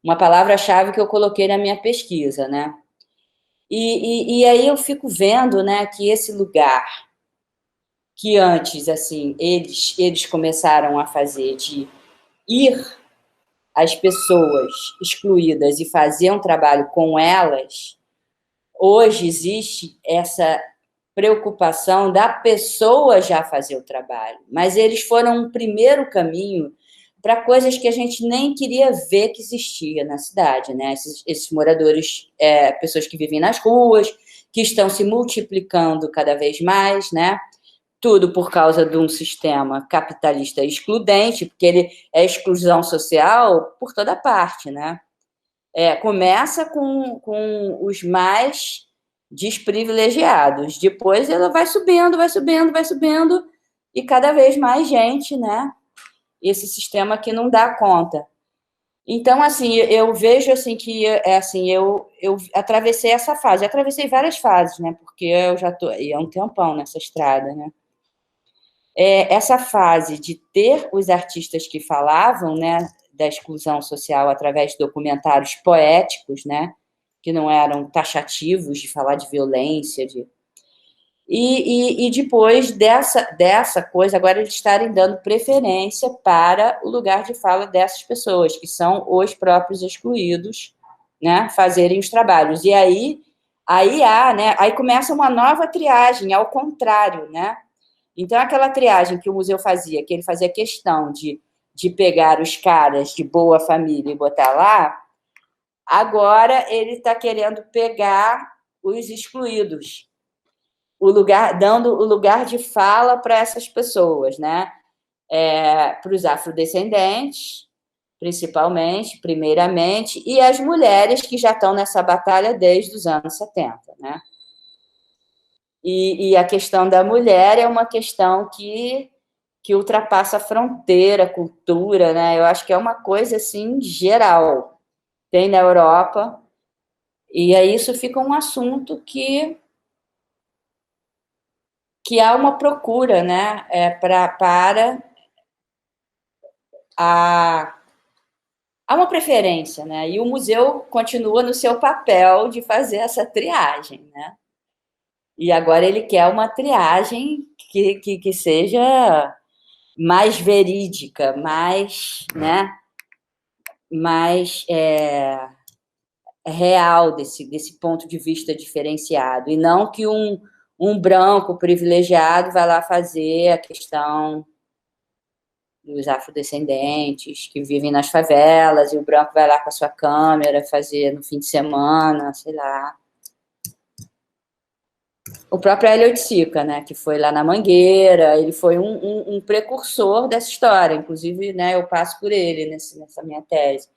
uma palavra-chave que eu coloquei na minha pesquisa, né? E aí eu fico vendo, né, que esse lugar que antes, assim, eles começaram a fazer de ir às pessoas excluídas e fazer um trabalho com elas, hoje existe essa preocupação da pessoa já fazer o trabalho, mas eles foram um primeiro caminho para coisas que a gente nem queria ver que existia na cidade, né? Esses moradores, pessoas que vivem nas ruas, que estão se multiplicando cada vez mais, né? Tudo por causa de um sistema capitalista excludente, porque ele é exclusão social por toda parte, né? Começa com os mais desprivilegiados, depois ela vai subindo, vai subindo, vai subindo, e cada vez mais gente, né? Esse sistema que não dá conta. Então, assim, eu vejo assim que assim, eu atravessei essa fase, atravessei várias fases, né? Porque eu já tô há um tempão nessa estrada, né? Essa fase de ter os artistas que falavam, né, da exclusão social através de documentários poéticos, né, que não eram taxativos de falar de violência, e depois dessa coisa, agora eles estarem dando preferência para o lugar de fala dessas pessoas, que são os próprios excluídos, né, fazerem os trabalhos. E aí né, aí começa uma nova triagem, ao contrário, né? Então, aquela triagem que o museu fazia, que ele fazia questão de pegar os caras de boa família e botar lá, agora ele está querendo pegar os excluídos, dando o lugar de fala para essas pessoas, né? Para os afrodescendentes, principalmente, primeiramente, e as mulheres que já estão nessa batalha desde os anos 70, né? E a questão da mulher é uma questão que ultrapassa a fronteira, a cultura, né? Eu acho que é uma coisa, assim, geral. Tem na Europa, e aí isso fica um assunto que há uma procura, né? Há uma preferência, né? E o museu continua no seu papel de fazer essa triagem, né? E agora ele quer uma triagem que seja mais verídica, mais, né, mais real desse ponto de vista diferenciado. E não que um branco privilegiado vai lá fazer a questão dos afrodescendentes que vivem nas favelas, e o branco vai lá com a sua câmera fazer no fim de semana, sei lá. O próprio Hélio Oiticica, né, que foi lá na Mangueira, ele foi um precursor dessa história, inclusive, né, eu passo por ele nessa minha tese.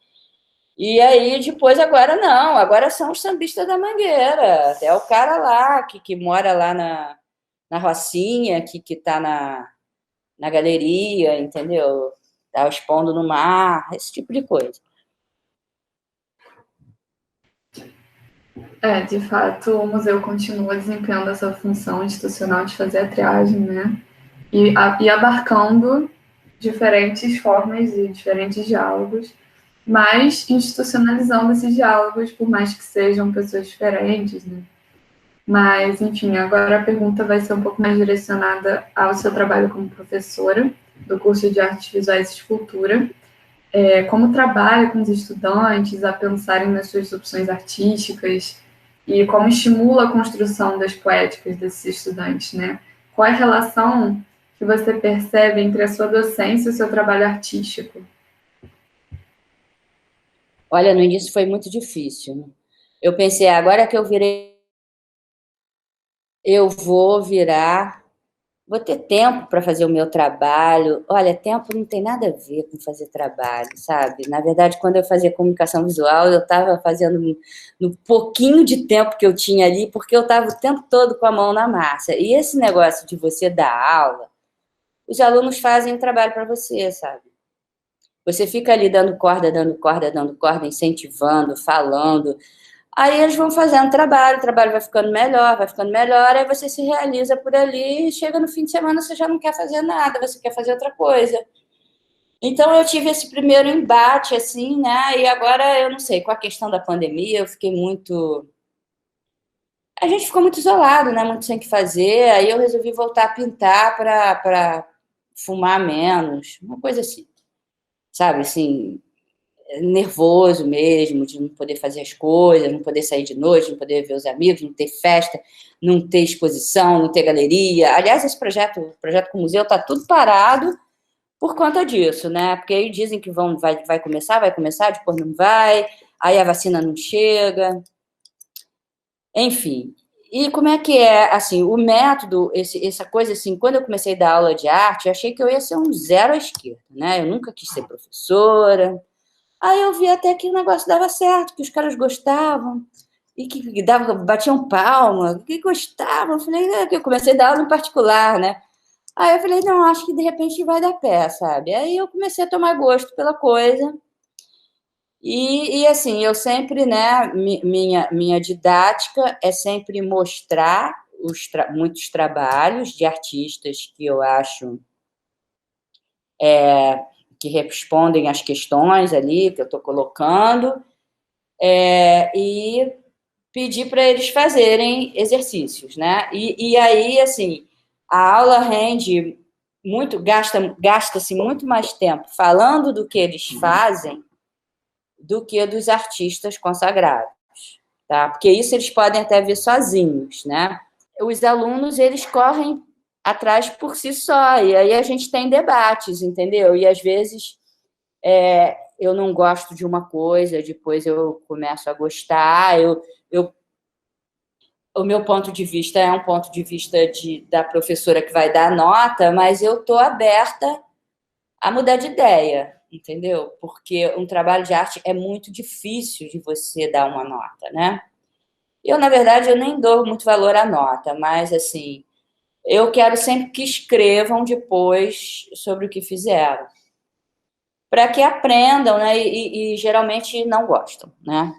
E aí, depois, agora não, agora são os sambistas da Mangueira, é o cara lá, que mora lá na Rocinha, que está na galeria, entendeu? Está expondo no mar, esse tipo de coisa. De fato, o museu continua desempenhando essa função institucional de fazer a triagem, né? E abarcando diferentes formas e diferentes diálogos, mas institucionalizando esses diálogos, por mais que sejam pessoas diferentes, né? Mas, enfim, agora a pergunta vai ser um pouco mais direcionada ao seu trabalho como professora do curso de Artes Visuais e Escultura. Como trabalha com os estudantes a pensarem nas suas opções artísticas e como estimula a construção das poéticas desses estudantes, né? Qual é a relação que você percebe entre a sua docência e o seu trabalho artístico? Olha, no início foi muito difícil, né? Eu pensei, agora que eu virei, eu vou ter tempo para fazer o meu trabalho. Olha, tempo não tem nada a ver com fazer trabalho, sabe? Na verdade, quando eu fazia comunicação visual, eu estava fazendo no pouquinho de tempo que eu tinha ali, porque eu estava o tempo todo com a mão na massa. E esse negócio de você dar aula, os alunos fazem o trabalho para você, sabe? Você fica ali dando corda, dando corda, dando corda, incentivando, falando. Aí eles vão fazendo o trabalho vai ficando melhor, aí você se realiza por ali e chega no fim de semana, você já não quer fazer nada, você quer fazer outra coisa. Então eu tive esse primeiro embate, assim, né? E agora, eu não sei, com a questão da pandemia, eu fiquei muito... A gente ficou muito isolado, né? Muito sem o que fazer, aí eu resolvi voltar a pintar para fumar menos, uma coisa assim, sabe, assim, nervoso mesmo, de não poder fazer as coisas, não poder sair de noite, não poder ver os amigos, não ter festa, não ter exposição, não ter galeria. Aliás, esse projeto com o museu está tudo parado por conta disso, né? Porque aí dizem que vai começar, depois não vai, aí a vacina não chega, enfim. E como é que é, assim, o método, essa coisa assim, quando eu comecei a dar aula de arte, eu achei que eu ia ser um zero à esquerda, né? Eu nunca quis ser professora. Aí eu vi até que o negócio dava certo, que os caras gostavam, e que batiam palma, que gostavam. Eu falei, que eu comecei a dar aula em particular, né? Aí eu falei, não, acho que de repente vai dar pé, sabe? Aí eu comecei a tomar gosto pela coisa. E assim, eu sempre, né, minha didática é sempre mostrar muitos trabalhos de artistas que eu acho que respondem às questões ali que eu estou colocando, e pedir para eles fazerem exercícios, né? E aí, assim, a aula rende muito, gasta-se muito mais tempo falando do que eles fazem do que dos artistas consagrados, tá? Porque isso eles podem até ver sozinhos, né? Os alunos, eles correm atrás por si só, e aí a gente tem debates, entendeu? E às vezes eu não gosto de uma coisa, depois eu começo a gostar, o meu ponto de vista é um ponto de vista da professora que vai dar nota, mas eu estou aberta a mudar de ideia, entendeu? Porque um trabalho de arte é muito difícil de você dar uma nota, né? Eu, na verdade, eu nem dou muito valor à nota, mas, assim, eu quero sempre que escrevam depois sobre o que fizeram, para que aprendam, né? E geralmente não gostam, né?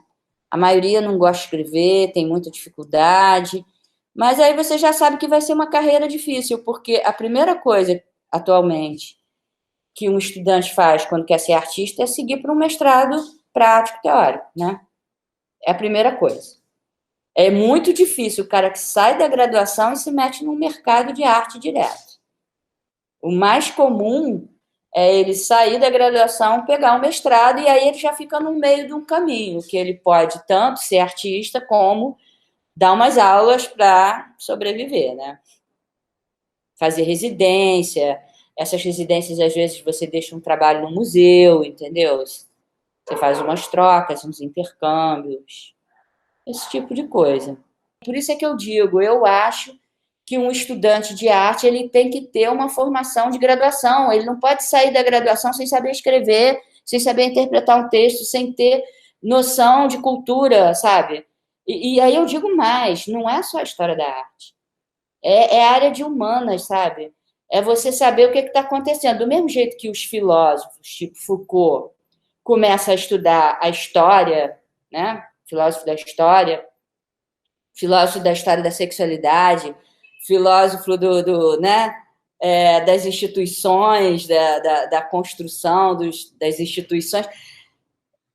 A maioria não gosta de escrever, tem muita dificuldade, mas aí você já sabe que vai ser uma carreira difícil, porque a primeira coisa, atualmente, que um estudante faz quando quer ser artista é seguir para um mestrado prático teórico, né? É a primeira coisa. É muito difícil o cara que sai da graduação e se mete no mercado de arte direto. O mais comum é ele sair da graduação, pegar um mestrado, e aí ele já fica no meio de um caminho, que ele pode tanto ser artista como dar umas aulas para sobreviver, né? Fazer residência. Essas residências, às vezes, você deixa um trabalho no museu, entendeu? Você faz umas trocas, uns intercâmbios, esse tipo de coisa. Por isso é que eu digo, eu acho que um estudante de arte ele tem que ter uma formação de graduação. Ele não pode sair da graduação sem saber escrever, sem saber interpretar um texto, sem ter noção de cultura, sabe? E aí eu digo mais, não é só a história da arte. É a área de humanas, sabe? É você saber o que está acontecendo. Do mesmo jeito que os filósofos, tipo Foucault, começam a estudar a história, né? Filósofo da história da sexualidade, filósofo né? Das instituições, da construção das instituições.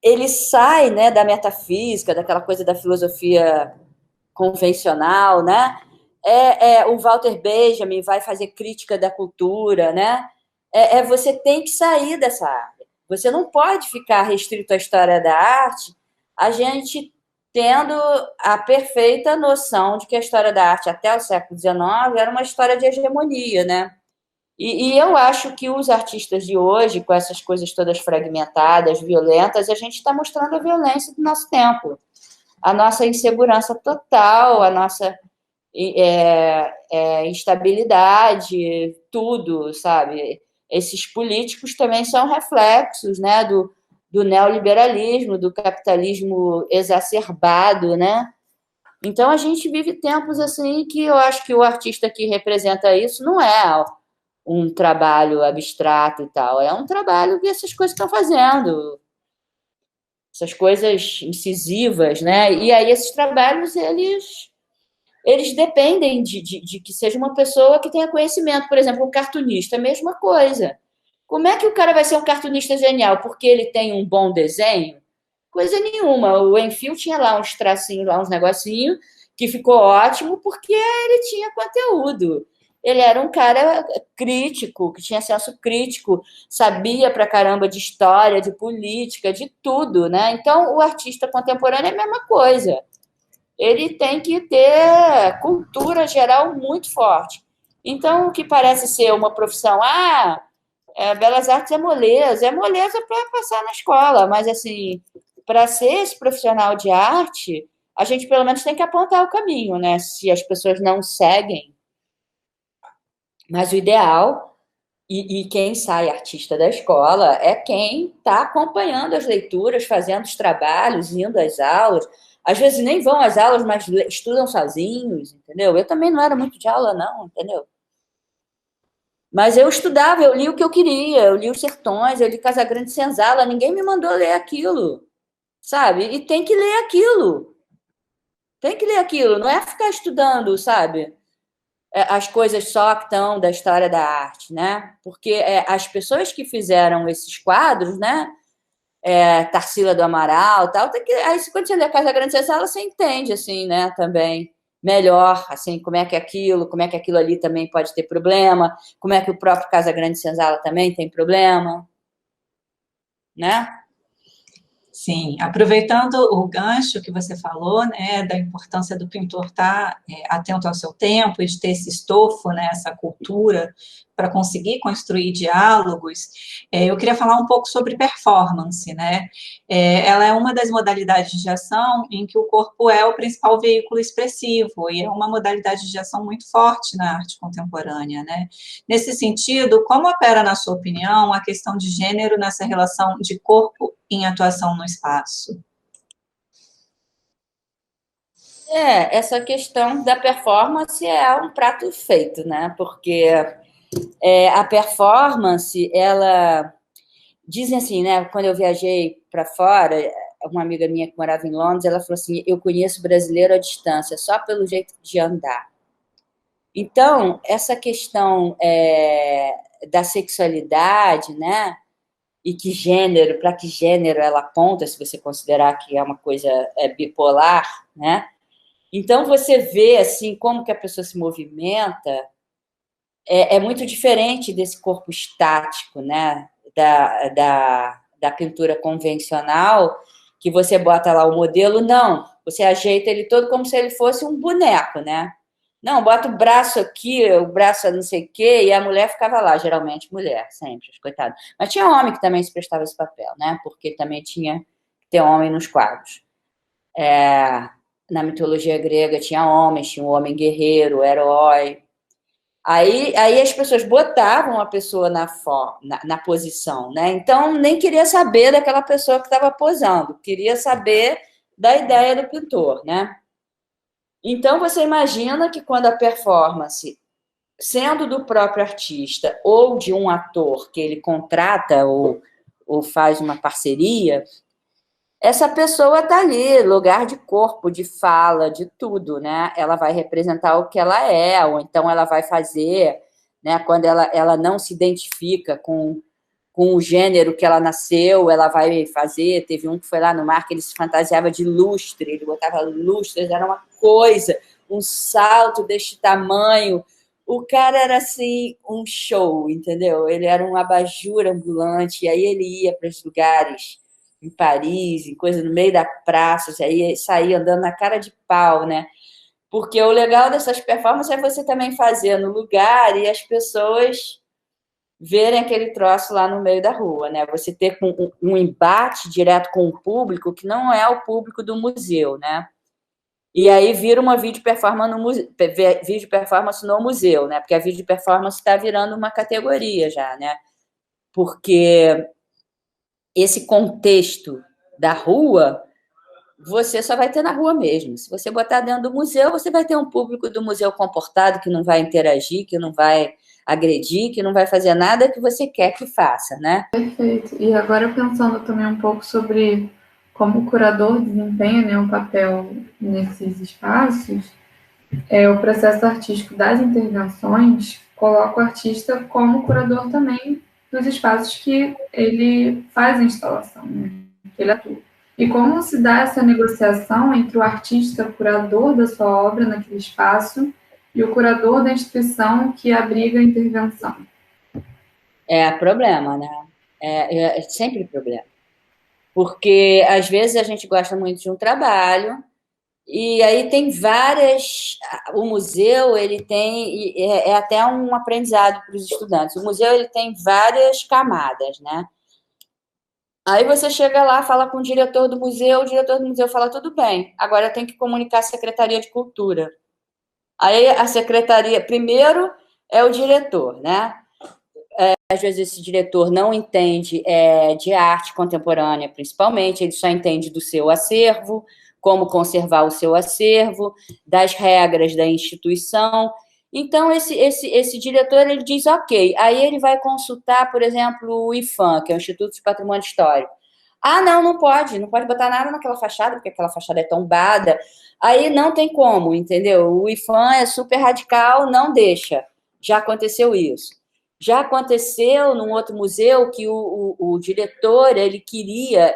Ele sai, né, da metafísica, daquela coisa da filosofia convencional, né? O Walter Benjamin vai fazer crítica da cultura, né? Você tem que sair dessa área. Você não pode ficar restrito à história da arte. A gente tendo a perfeita noção de que a história da arte até o século XIX era uma história de hegemonia, né? E eu acho que os artistas de hoje, com essas coisas todas fragmentadas, violentas, a gente está mostrando a violência do nosso tempo, a nossa insegurança total, a nossa instabilidade, tudo, sabe? Esses políticos também são reflexos, né, do neoliberalismo, do capitalismo exacerbado, né? Então, a gente vive tempos assim que eu acho que o artista que representa isso não é um trabalho abstrato e tal, é um trabalho que essas coisas estão fazendo, essas coisas incisivas, né? E aí esses trabalhos, eles dependem de que seja uma pessoa que tenha conhecimento. Por exemplo, um cartunista, a mesma coisa. Como é que o cara vai ser um cartunista genial? Porque ele tem um bom desenho? Coisa nenhuma. O Enfield tinha lá uns tracinhos, lá uns negocinhos, que ficou ótimo porque ele tinha conteúdo. Ele era um cara crítico, que tinha senso crítico, sabia pra caramba de história, de política, de tudo, né? Então, o artista contemporâneo é a mesma coisa. Ele tem que ter cultura geral muito forte. Então, o que parece ser uma profissão, Belas Artes é moleza para passar na escola, mas, assim, para ser esse profissional de arte, a gente, pelo menos, tem que apontar o caminho, né? Se as pessoas não seguem. Mas o ideal, e quem sai artista da escola, é quem está acompanhando as leituras, fazendo os trabalhos, indo às aulas. Às vezes nem vão às aulas, mas estudam sozinhos, entendeu? Eu também não era muito de aula, não, entendeu? Mas eu estudava, eu li o que eu queria, eu li Os Sertões, eu li Casagrande Senzala, ninguém me mandou ler aquilo, sabe? E tem que ler aquilo. Tem que ler aquilo, não é ficar estudando, sabe? As coisas só que estão da história da arte, né? Porque as pessoas que fizeram esses quadros, né? Tarsila do Amaral, tal, aí quando você lê a Casagrande Senzala, você entende, assim, né, também, melhor, assim, como é que aquilo ali também pode ter problema, como é que o próprio Casagrande Senzala também tem problema, né? Sim, aproveitando o gancho que você falou, né, da importância do pintor estar atento ao seu tempo e de ter esse estofo, né, essa cultura para conseguir construir diálogos, eu queria falar um pouco sobre performance, né? Ela é uma das modalidades de ação em que o corpo é o principal veículo expressivo e é uma modalidade de ação muito forte na arte contemporânea, né? Nesse sentido, como opera, na sua opinião, a questão de gênero nessa relação de corpo em atuação no espaço? Essa questão da performance é um prato feito, né? Porque a performance, ela... Dizem assim, né? Quando eu viajei para fora, uma amiga minha que morava em Londres, ela falou assim, eu conheço brasileiro à distância, só pelo jeito de andar. Então, essa questão da sexualidade, né? E que gênero, para que gênero ela aponta, se você considerar que é uma coisa bipolar, né? Então, você vê, assim, como que a pessoa se movimenta, é muito diferente desse corpo estático, né? Da pintura convencional, que você bota lá o modelo, não. Você ajeita ele todo como se ele fosse um boneco, né? Não, bota o braço aqui, o braço não sei o quê, e a mulher ficava lá, geralmente mulher, sempre, coitada. Mas tinha homem que também se prestava esse papel, né? Porque também tinha que ter homem nos quadros. Na mitologia grega tinha homens, tinha um homem guerreiro, herói. Aí as pessoas botavam a pessoa na posição, né? Então, nem queria saber daquela pessoa que estava posando, queria saber da ideia do pintor, né? Então, você imagina que quando a performance, sendo do próprio artista ou de um ator que ele contrata ou faz uma parceria, essa pessoa está ali, lugar de corpo, de fala, de tudo, né? Ela vai representar o que ela é, ou então ela vai fazer, né? Quando ela não se identifica com o gênero que ela nasceu, ela vai fazer. Teve um que foi lá no mar que ele se fantasiava de lustre, ele botava lustres, era uma coisa, um salto deste tamanho. O cara era, assim, um show, entendeu? Ele era um abajur ambulante, e aí ele ia para os lugares em Paris, em coisa no meio da praça, sair andando na cara de pau, né? Porque o legal dessas performances é você também fazer no lugar e as pessoas verem aquele troço lá no meio da rua, né? Você ter um embate direto com o público que não é o público do museu, né? E aí vira uma vídeo performance no museu, né? Porque a vídeo performance está virando uma categoria já, né? Porque esse contexto da rua você só vai ter na rua mesmo. Se você botar dentro do museu, você vai ter um público do museu comportado, que não vai interagir, que não vai agredir, que não vai fazer nada que você quer que faça, né? Perfeito. E agora pensando também um pouco sobre como o curador desempenha, né, um papel nesses espaços, o processo artístico das intervenções coloca o artista como curador também dos espaços que ele faz a instalação, né, que ele atua. E como se dá essa negociação entre o artista curador da sua obra naquele espaço e o curador da instituição que abriga a intervenção? É problema, né? É sempre problema. Porque, às vezes, a gente gosta muito de um trabalho e aí tem várias... O museu, ele tem... É até um aprendizado para os estudantes. O museu, ele tem várias camadas, né? Aí você chega lá, fala com o diretor do museu fala, tudo bem, agora tem que comunicar à Secretaria de Cultura. Aí a secretaria, primeiro é o diretor, né? Às vezes esse diretor não entende de arte contemporânea, principalmente, ele só entende do seu acervo, como conservar o seu acervo, das regras da instituição. Então, esse diretor, ele diz, ok, aí ele vai consultar, por exemplo, o IPHAN, que é o Instituto de Patrimônio Histórico. Ah, não pode botar nada naquela fachada, porque aquela fachada é tombada. Aí não tem como, entendeu? O IPHAN é super radical, não deixa. Já aconteceu isso. Já aconteceu num outro museu que o diretor, ele queria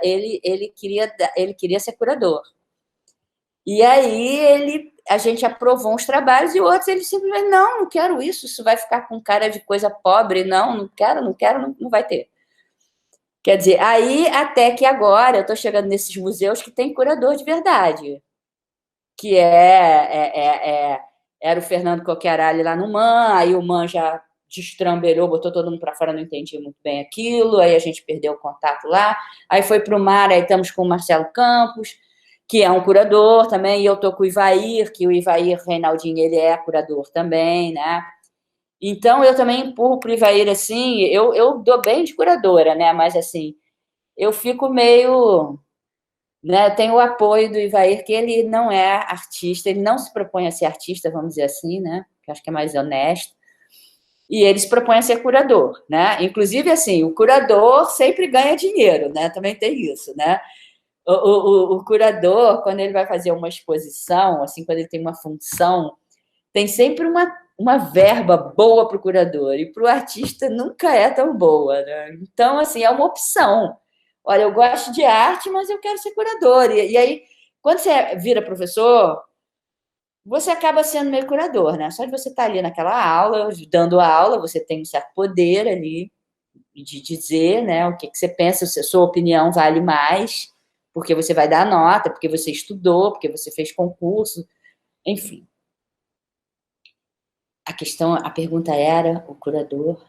ser curador. E aí a gente aprovou uns trabalhos e outros ele simplesmente, não quero isso vai ficar com cara de coisa pobre, não quero, não vai ter. Quer dizer, aí até que agora eu estou chegando nesses museus que tem curador de verdade, que era o Fernando Coquiaralli lá no MAN, aí o MAN já destrambelhou, botou todo mundo para fora, não entendia muito bem aquilo, aí a gente perdeu o contato lá, aí foi para o MAR, aí estamos com o Marcelo Campos, que é um curador também, e eu estou com o Ivair, que o Ivair Reinaldinho, ele é curador também, né? Então, eu também empurro para o Ivair, assim, eu dou bem de curadora, né? Mas, assim, eu fico meio... Né? Eu tenho o apoio do Ivair, que ele não é artista, ele não se propõe a ser artista, vamos dizer assim, né? Que acho que é mais honesto. E ele se propõe a ser curador, né? Inclusive, assim, o curador sempre ganha dinheiro, né? Também tem isso, né? O curador, quando ele vai fazer uma exposição, assim, quando ele tem uma função, tem sempre uma verba boa para o curador, e para o artista nunca é tão boa, né? Então, assim, é uma opção. Olha, eu gosto de arte, mas eu quero ser curador. E aí, quando você vira professor, você acaba sendo meio curador, né? Só de você estar ali naquela aula, dando a aula, você tem um certo poder ali de dizer, né, o que você pensa, se a sua opinião vale mais, porque você vai dar nota, porque você estudou, porque você fez concurso, enfim. A pergunta era, o curador...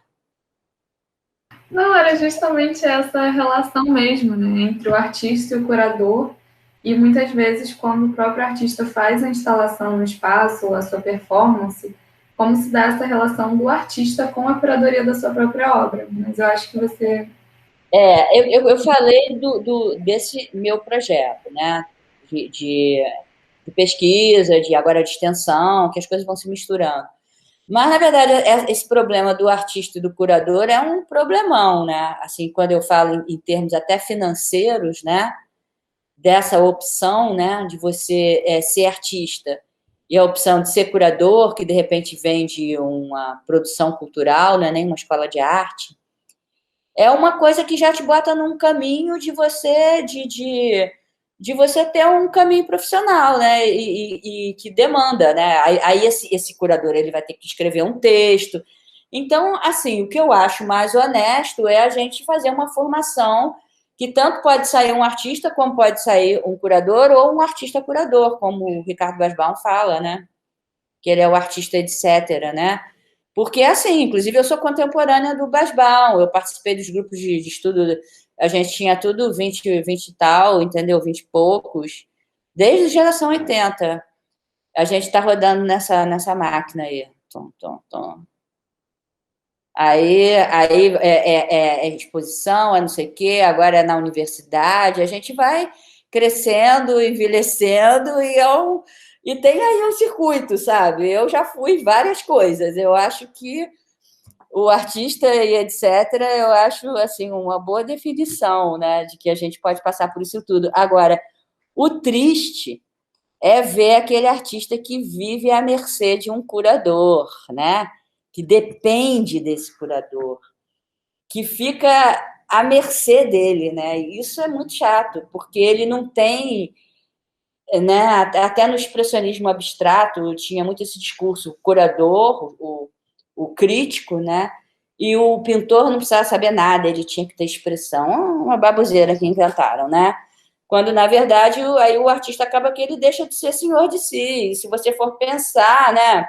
Não, era justamente essa relação mesmo, né, entre o artista e o curador, e muitas vezes quando o próprio artista faz a instalação no espaço, ou a sua performance, como se dá essa relação do artista com a curadoria da sua própria obra. Mas eu acho que você... Eu falei desse meu projeto, né, de pesquisa, agora de extensão, que as coisas vão se misturando. Mas, na verdade, esse problema do artista e do curador é um problemão, né? Assim, quando eu falo em termos até financeiros, né? Dessa opção, né? De você ser artista e a opção de ser curador, que de repente vem de uma produção cultural, não é nem uma escola de arte, é uma coisa que já te bota num caminho de você de você ter um caminho profissional, né, e que demanda, né, aí esse curador, ele vai ter que escrever um texto. Então, assim, o que eu acho mais honesto é a gente fazer uma formação que tanto pode sair um artista, como pode sair um curador, ou um artista curador, como o Ricardo Basbaum fala, né? Que ele é o artista, etc., né? Porque, assim, inclusive, eu sou contemporânea do Basbaum, eu participei dos grupos de estudo, a gente tinha tudo 20 e tal, entendeu? 20 e poucos, desde a geração 80. A gente está rodando nessa máquina aí. Tom, tom, tom. Aí é exposição, é não sei o quê, agora é na universidade, a gente vai crescendo, envelhecendo, e tem aí um circuito, sabe? Eu já fui várias coisas, eu acho que o artista e etc., eu acho, assim, uma boa definição, né, de que a gente pode passar por isso tudo. Agora, o triste é ver aquele artista que vive à mercê de um curador, né? Que depende desse curador, que fica à mercê dele, né? E isso é muito chato, porque ele não tem, né? Até no expressionismo abstrato tinha muito esse discurso, o curador, o crítico, né? E o pintor não precisava saber nada, ele tinha que ter expressão, uma baboseira que inventaram, né? Quando, na verdade, aí o artista acaba que ele deixa de ser senhor de si. E se você for pensar, né?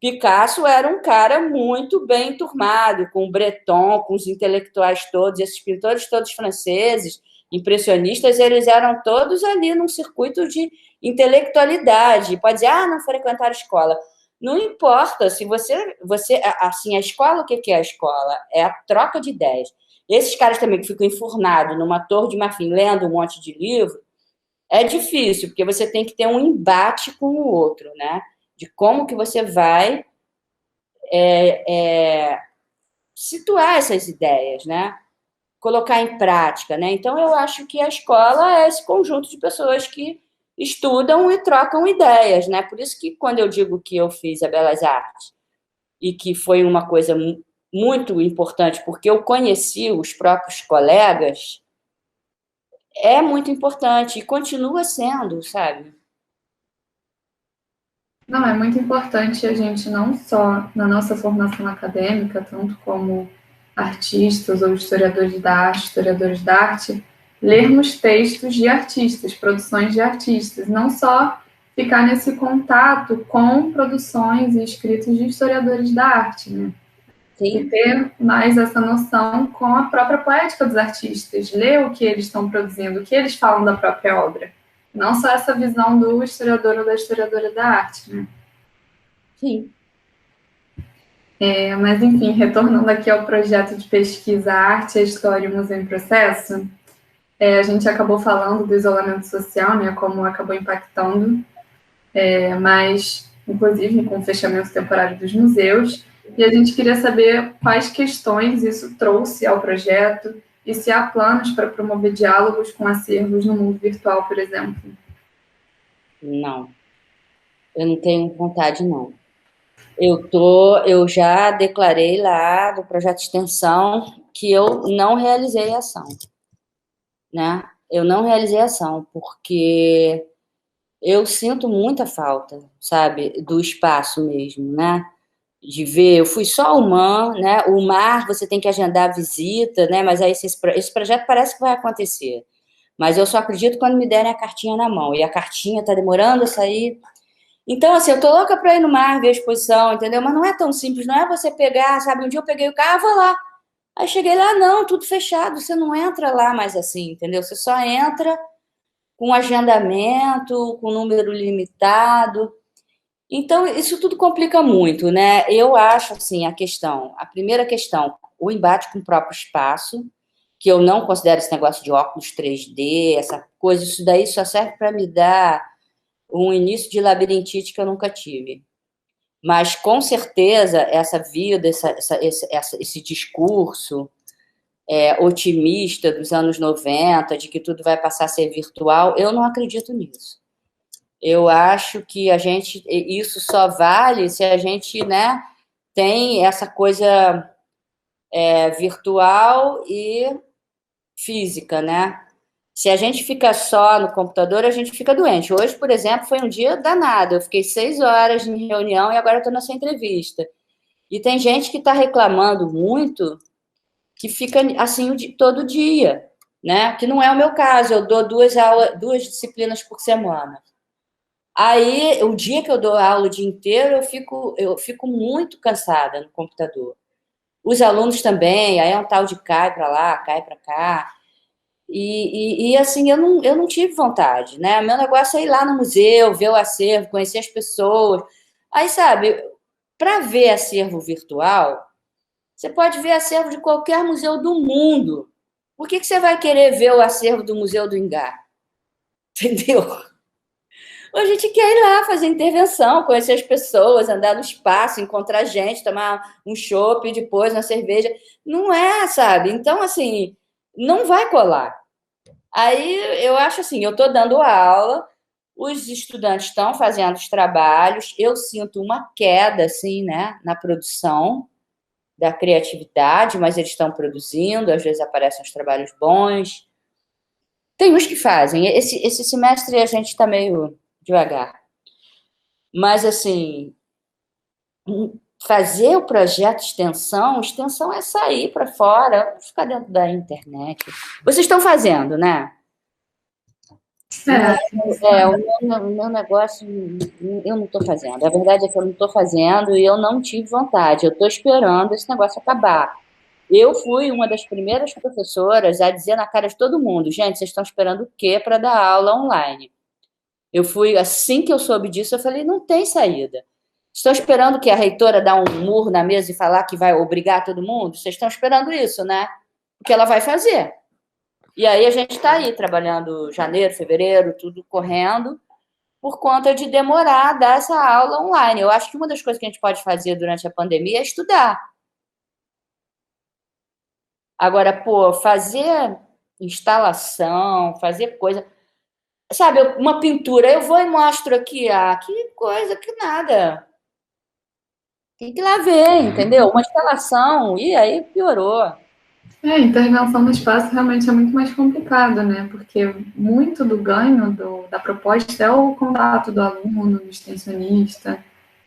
Picasso era um cara muito bem enturmado, com o Breton, com os intelectuais todos, esses pintores todos franceses, impressionistas, eles eram todos ali num circuito de intelectualidade. Pode dizer, não frequentaram escola. Não importa, se você assim, a escola, o que é a escola? É a troca de ideias. Esses caras também que ficam enfurnados numa torre de marfim lendo um monte de livro, é difícil, porque você tem que ter um embate com o outro, né? De como que você vai situar essas ideias, né? Colocar em prática, né? Então, eu acho que a escola é esse conjunto de pessoas que estudam e trocam ideias, né? Por isso que quando eu digo que eu fiz a Belas Artes e que foi uma coisa muito importante, porque eu conheci os próprios colegas, é muito importante e continua sendo, sabe? Não, é muito importante a gente não só na nossa formação acadêmica, tanto como artistas ou historiadores da arte, lermos textos de artistas, produções de artistas, não só ficar nesse contato com produções e escritos de historiadores da arte, né? Sim. E ter mais essa noção com a própria poética dos artistas, ler o que eles estão produzindo, o que eles falam da própria obra. Não só essa visão do historiador ou da historiadora da arte, né? Sim. Mas, enfim, retornando aqui ao projeto de pesquisa Arte, a História e o Museu em Processo, a gente acabou falando do isolamento social, né, como acabou impactando, mas, inclusive, com o fechamento temporário dos museus, e a gente queria saber quais questões isso trouxe ao projeto e se há planos para promover diálogos com acervos no mundo virtual, por exemplo. Não, eu não tenho vontade, não. Eu já declarei lá do projeto de extensão que eu não realizei a ação, né? Eu não realizei a ação porque eu sinto muita falta, sabe, do espaço mesmo, né? De ver, eu fui só uma, né? O mar, você tem que agendar a visita, né? Mas aí esse projeto parece que vai acontecer. Mas eu só acredito quando me derem a cartinha na mão. E a cartinha tá demorando a sair. Então, assim, eu tô louca para ir no mar, ver a exposição, entendeu? Mas não é tão simples, não é você pegar, sabe? Um dia eu peguei o carro, vou lá. Aí cheguei lá, não, tudo fechado, você não entra lá mais assim, entendeu? Você só entra com agendamento, com número limitado. Então, isso tudo complica muito, né? Eu acho, assim, a primeira questão, o embate com o próprio espaço, que eu não considero esse negócio de óculos 3D, essa coisa, isso daí só serve para me dar um início de labirintite que eu nunca tive. Mas, com certeza, essa vida, esse discurso otimista dos anos 90, de que tudo vai passar a ser virtual, eu não acredito nisso. Eu acho que isso só vale se a gente, né, tem essa coisa virtual e física, né? Se a gente fica só no computador, a gente fica doente. Hoje, por exemplo, foi um dia danado. Eu fiquei 6 horas em reunião e agora estou nessa entrevista. E tem gente que está reclamando muito que fica assim todo dia, né? Que não é o meu caso, eu dou duas disciplinas por semana. Aí, o dia que eu dou aula o dia inteiro, eu fico muito cansada no computador. Os alunos também, aí é um tal de cai para lá, cai para cá. E assim, eu não tive vontade, né? Meu negócio é ir lá no museu, ver o acervo, conhecer as pessoas. Aí, sabe, para ver acervo virtual, você pode ver acervo de qualquer museu do mundo. Por que você vai querer ver o acervo do Museu do Ingá? Entendeu? A gente quer ir lá fazer intervenção, conhecer as pessoas, andar no espaço, encontrar gente, tomar um chopp depois, uma cerveja. Não é, sabe? Então, assim, não vai colar. Aí eu acho assim, eu estou dando aula, os estudantes estão fazendo os trabalhos, eu sinto uma queda, assim, né, na produção da criatividade, mas eles estão produzindo, às vezes aparecem os trabalhos bons. Tem uns que fazem. Esse semestre a gente está meio devagar. Mas, assim, fazer o projeto extensão é sair para fora, ficar dentro da internet. Vocês estão fazendo, né? O meu negócio, eu não estou fazendo. A verdade é que eu não estou fazendo e eu não tive vontade. Eu estou esperando esse negócio acabar. Eu fui uma das primeiras professoras a dizer na cara de todo mundo, gente, vocês estão esperando o quê para dar aula online? Eu fui, assim que eu soube disso, eu falei, não tem saída. Estão esperando que a reitora dá um murro na mesa e falar que vai obrigar todo mundo? Vocês estão esperando isso, né? Porque ela vai fazer. E aí a gente está aí trabalhando janeiro, fevereiro, tudo correndo, por conta de demorar a dar essa aula online. Eu acho que uma das coisas que a gente pode fazer durante a pandemia é estudar. Agora, pô, fazer instalação, fazer coisa. Sabe, uma pintura, eu vou e mostro aqui, que coisa, que nada. Tem que ir lá ver, entendeu? Uma instalação, e aí piorou. Intervenção no espaço realmente é muito mais complicado, né? Porque muito do ganho da proposta é o contato do aluno, do extensionista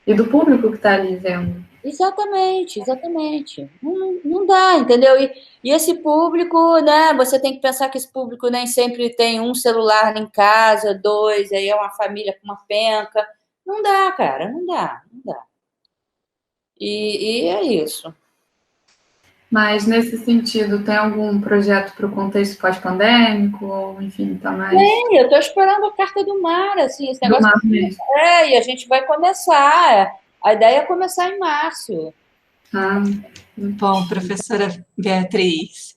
e do público que está ali vendo. Exatamente, exatamente. Não dá, entendeu? E esse público, né? Você tem que pensar que esse público nem sempre tem um celular em casa, dois, aí é uma família com uma penca. Não dá, cara, não dá, não dá. E é isso. Mas, nesse sentido, tem algum projeto para o contexto pós-pandêmico? Ou, enfim, está mais... Tem, eu estou esperando a carta do mar, assim, esse do negócio. mar mesmo. E a gente vai começar. A ideia é começar em março. Bom, professora Beatriz,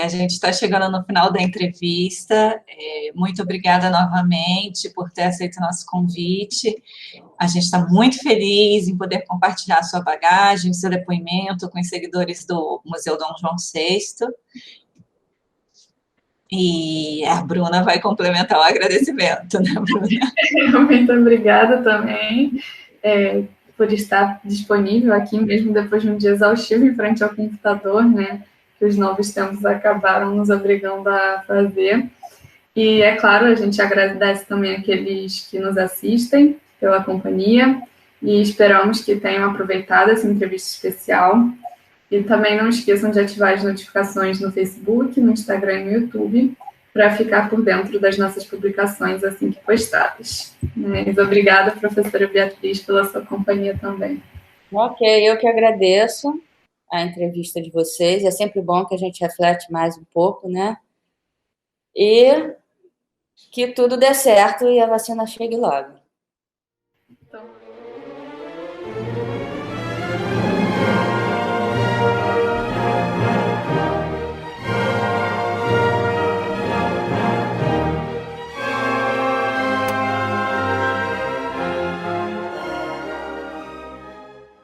a gente está chegando no final da entrevista. Muito obrigada novamente por ter aceito nosso convite. A gente está muito feliz em poder compartilhar a sua bagagem, seu depoimento com os seguidores do Museu Dom João VI. E a Bruna vai complementar o agradecimento, né, Bruna? Muito obrigada também por estar disponível aqui, mesmo depois de um dia exaustivo em frente ao computador, né, que os novos tempos acabaram nos obrigando a fazer. E, é claro, a gente agradece também aqueles que nos assistem pela companhia e esperamos que tenham aproveitado essa entrevista especial. E também não esqueçam de ativar as notificações no Facebook, no Instagram e no YouTube para ficar por dentro das nossas publicações assim que postadas. Mas obrigada, professora Beatriz, pela sua companhia também. Ok, eu que agradeço a entrevista de vocês. É sempre bom que a gente reflete mais um pouco, né? E que tudo dê certo e a vacina chegue logo.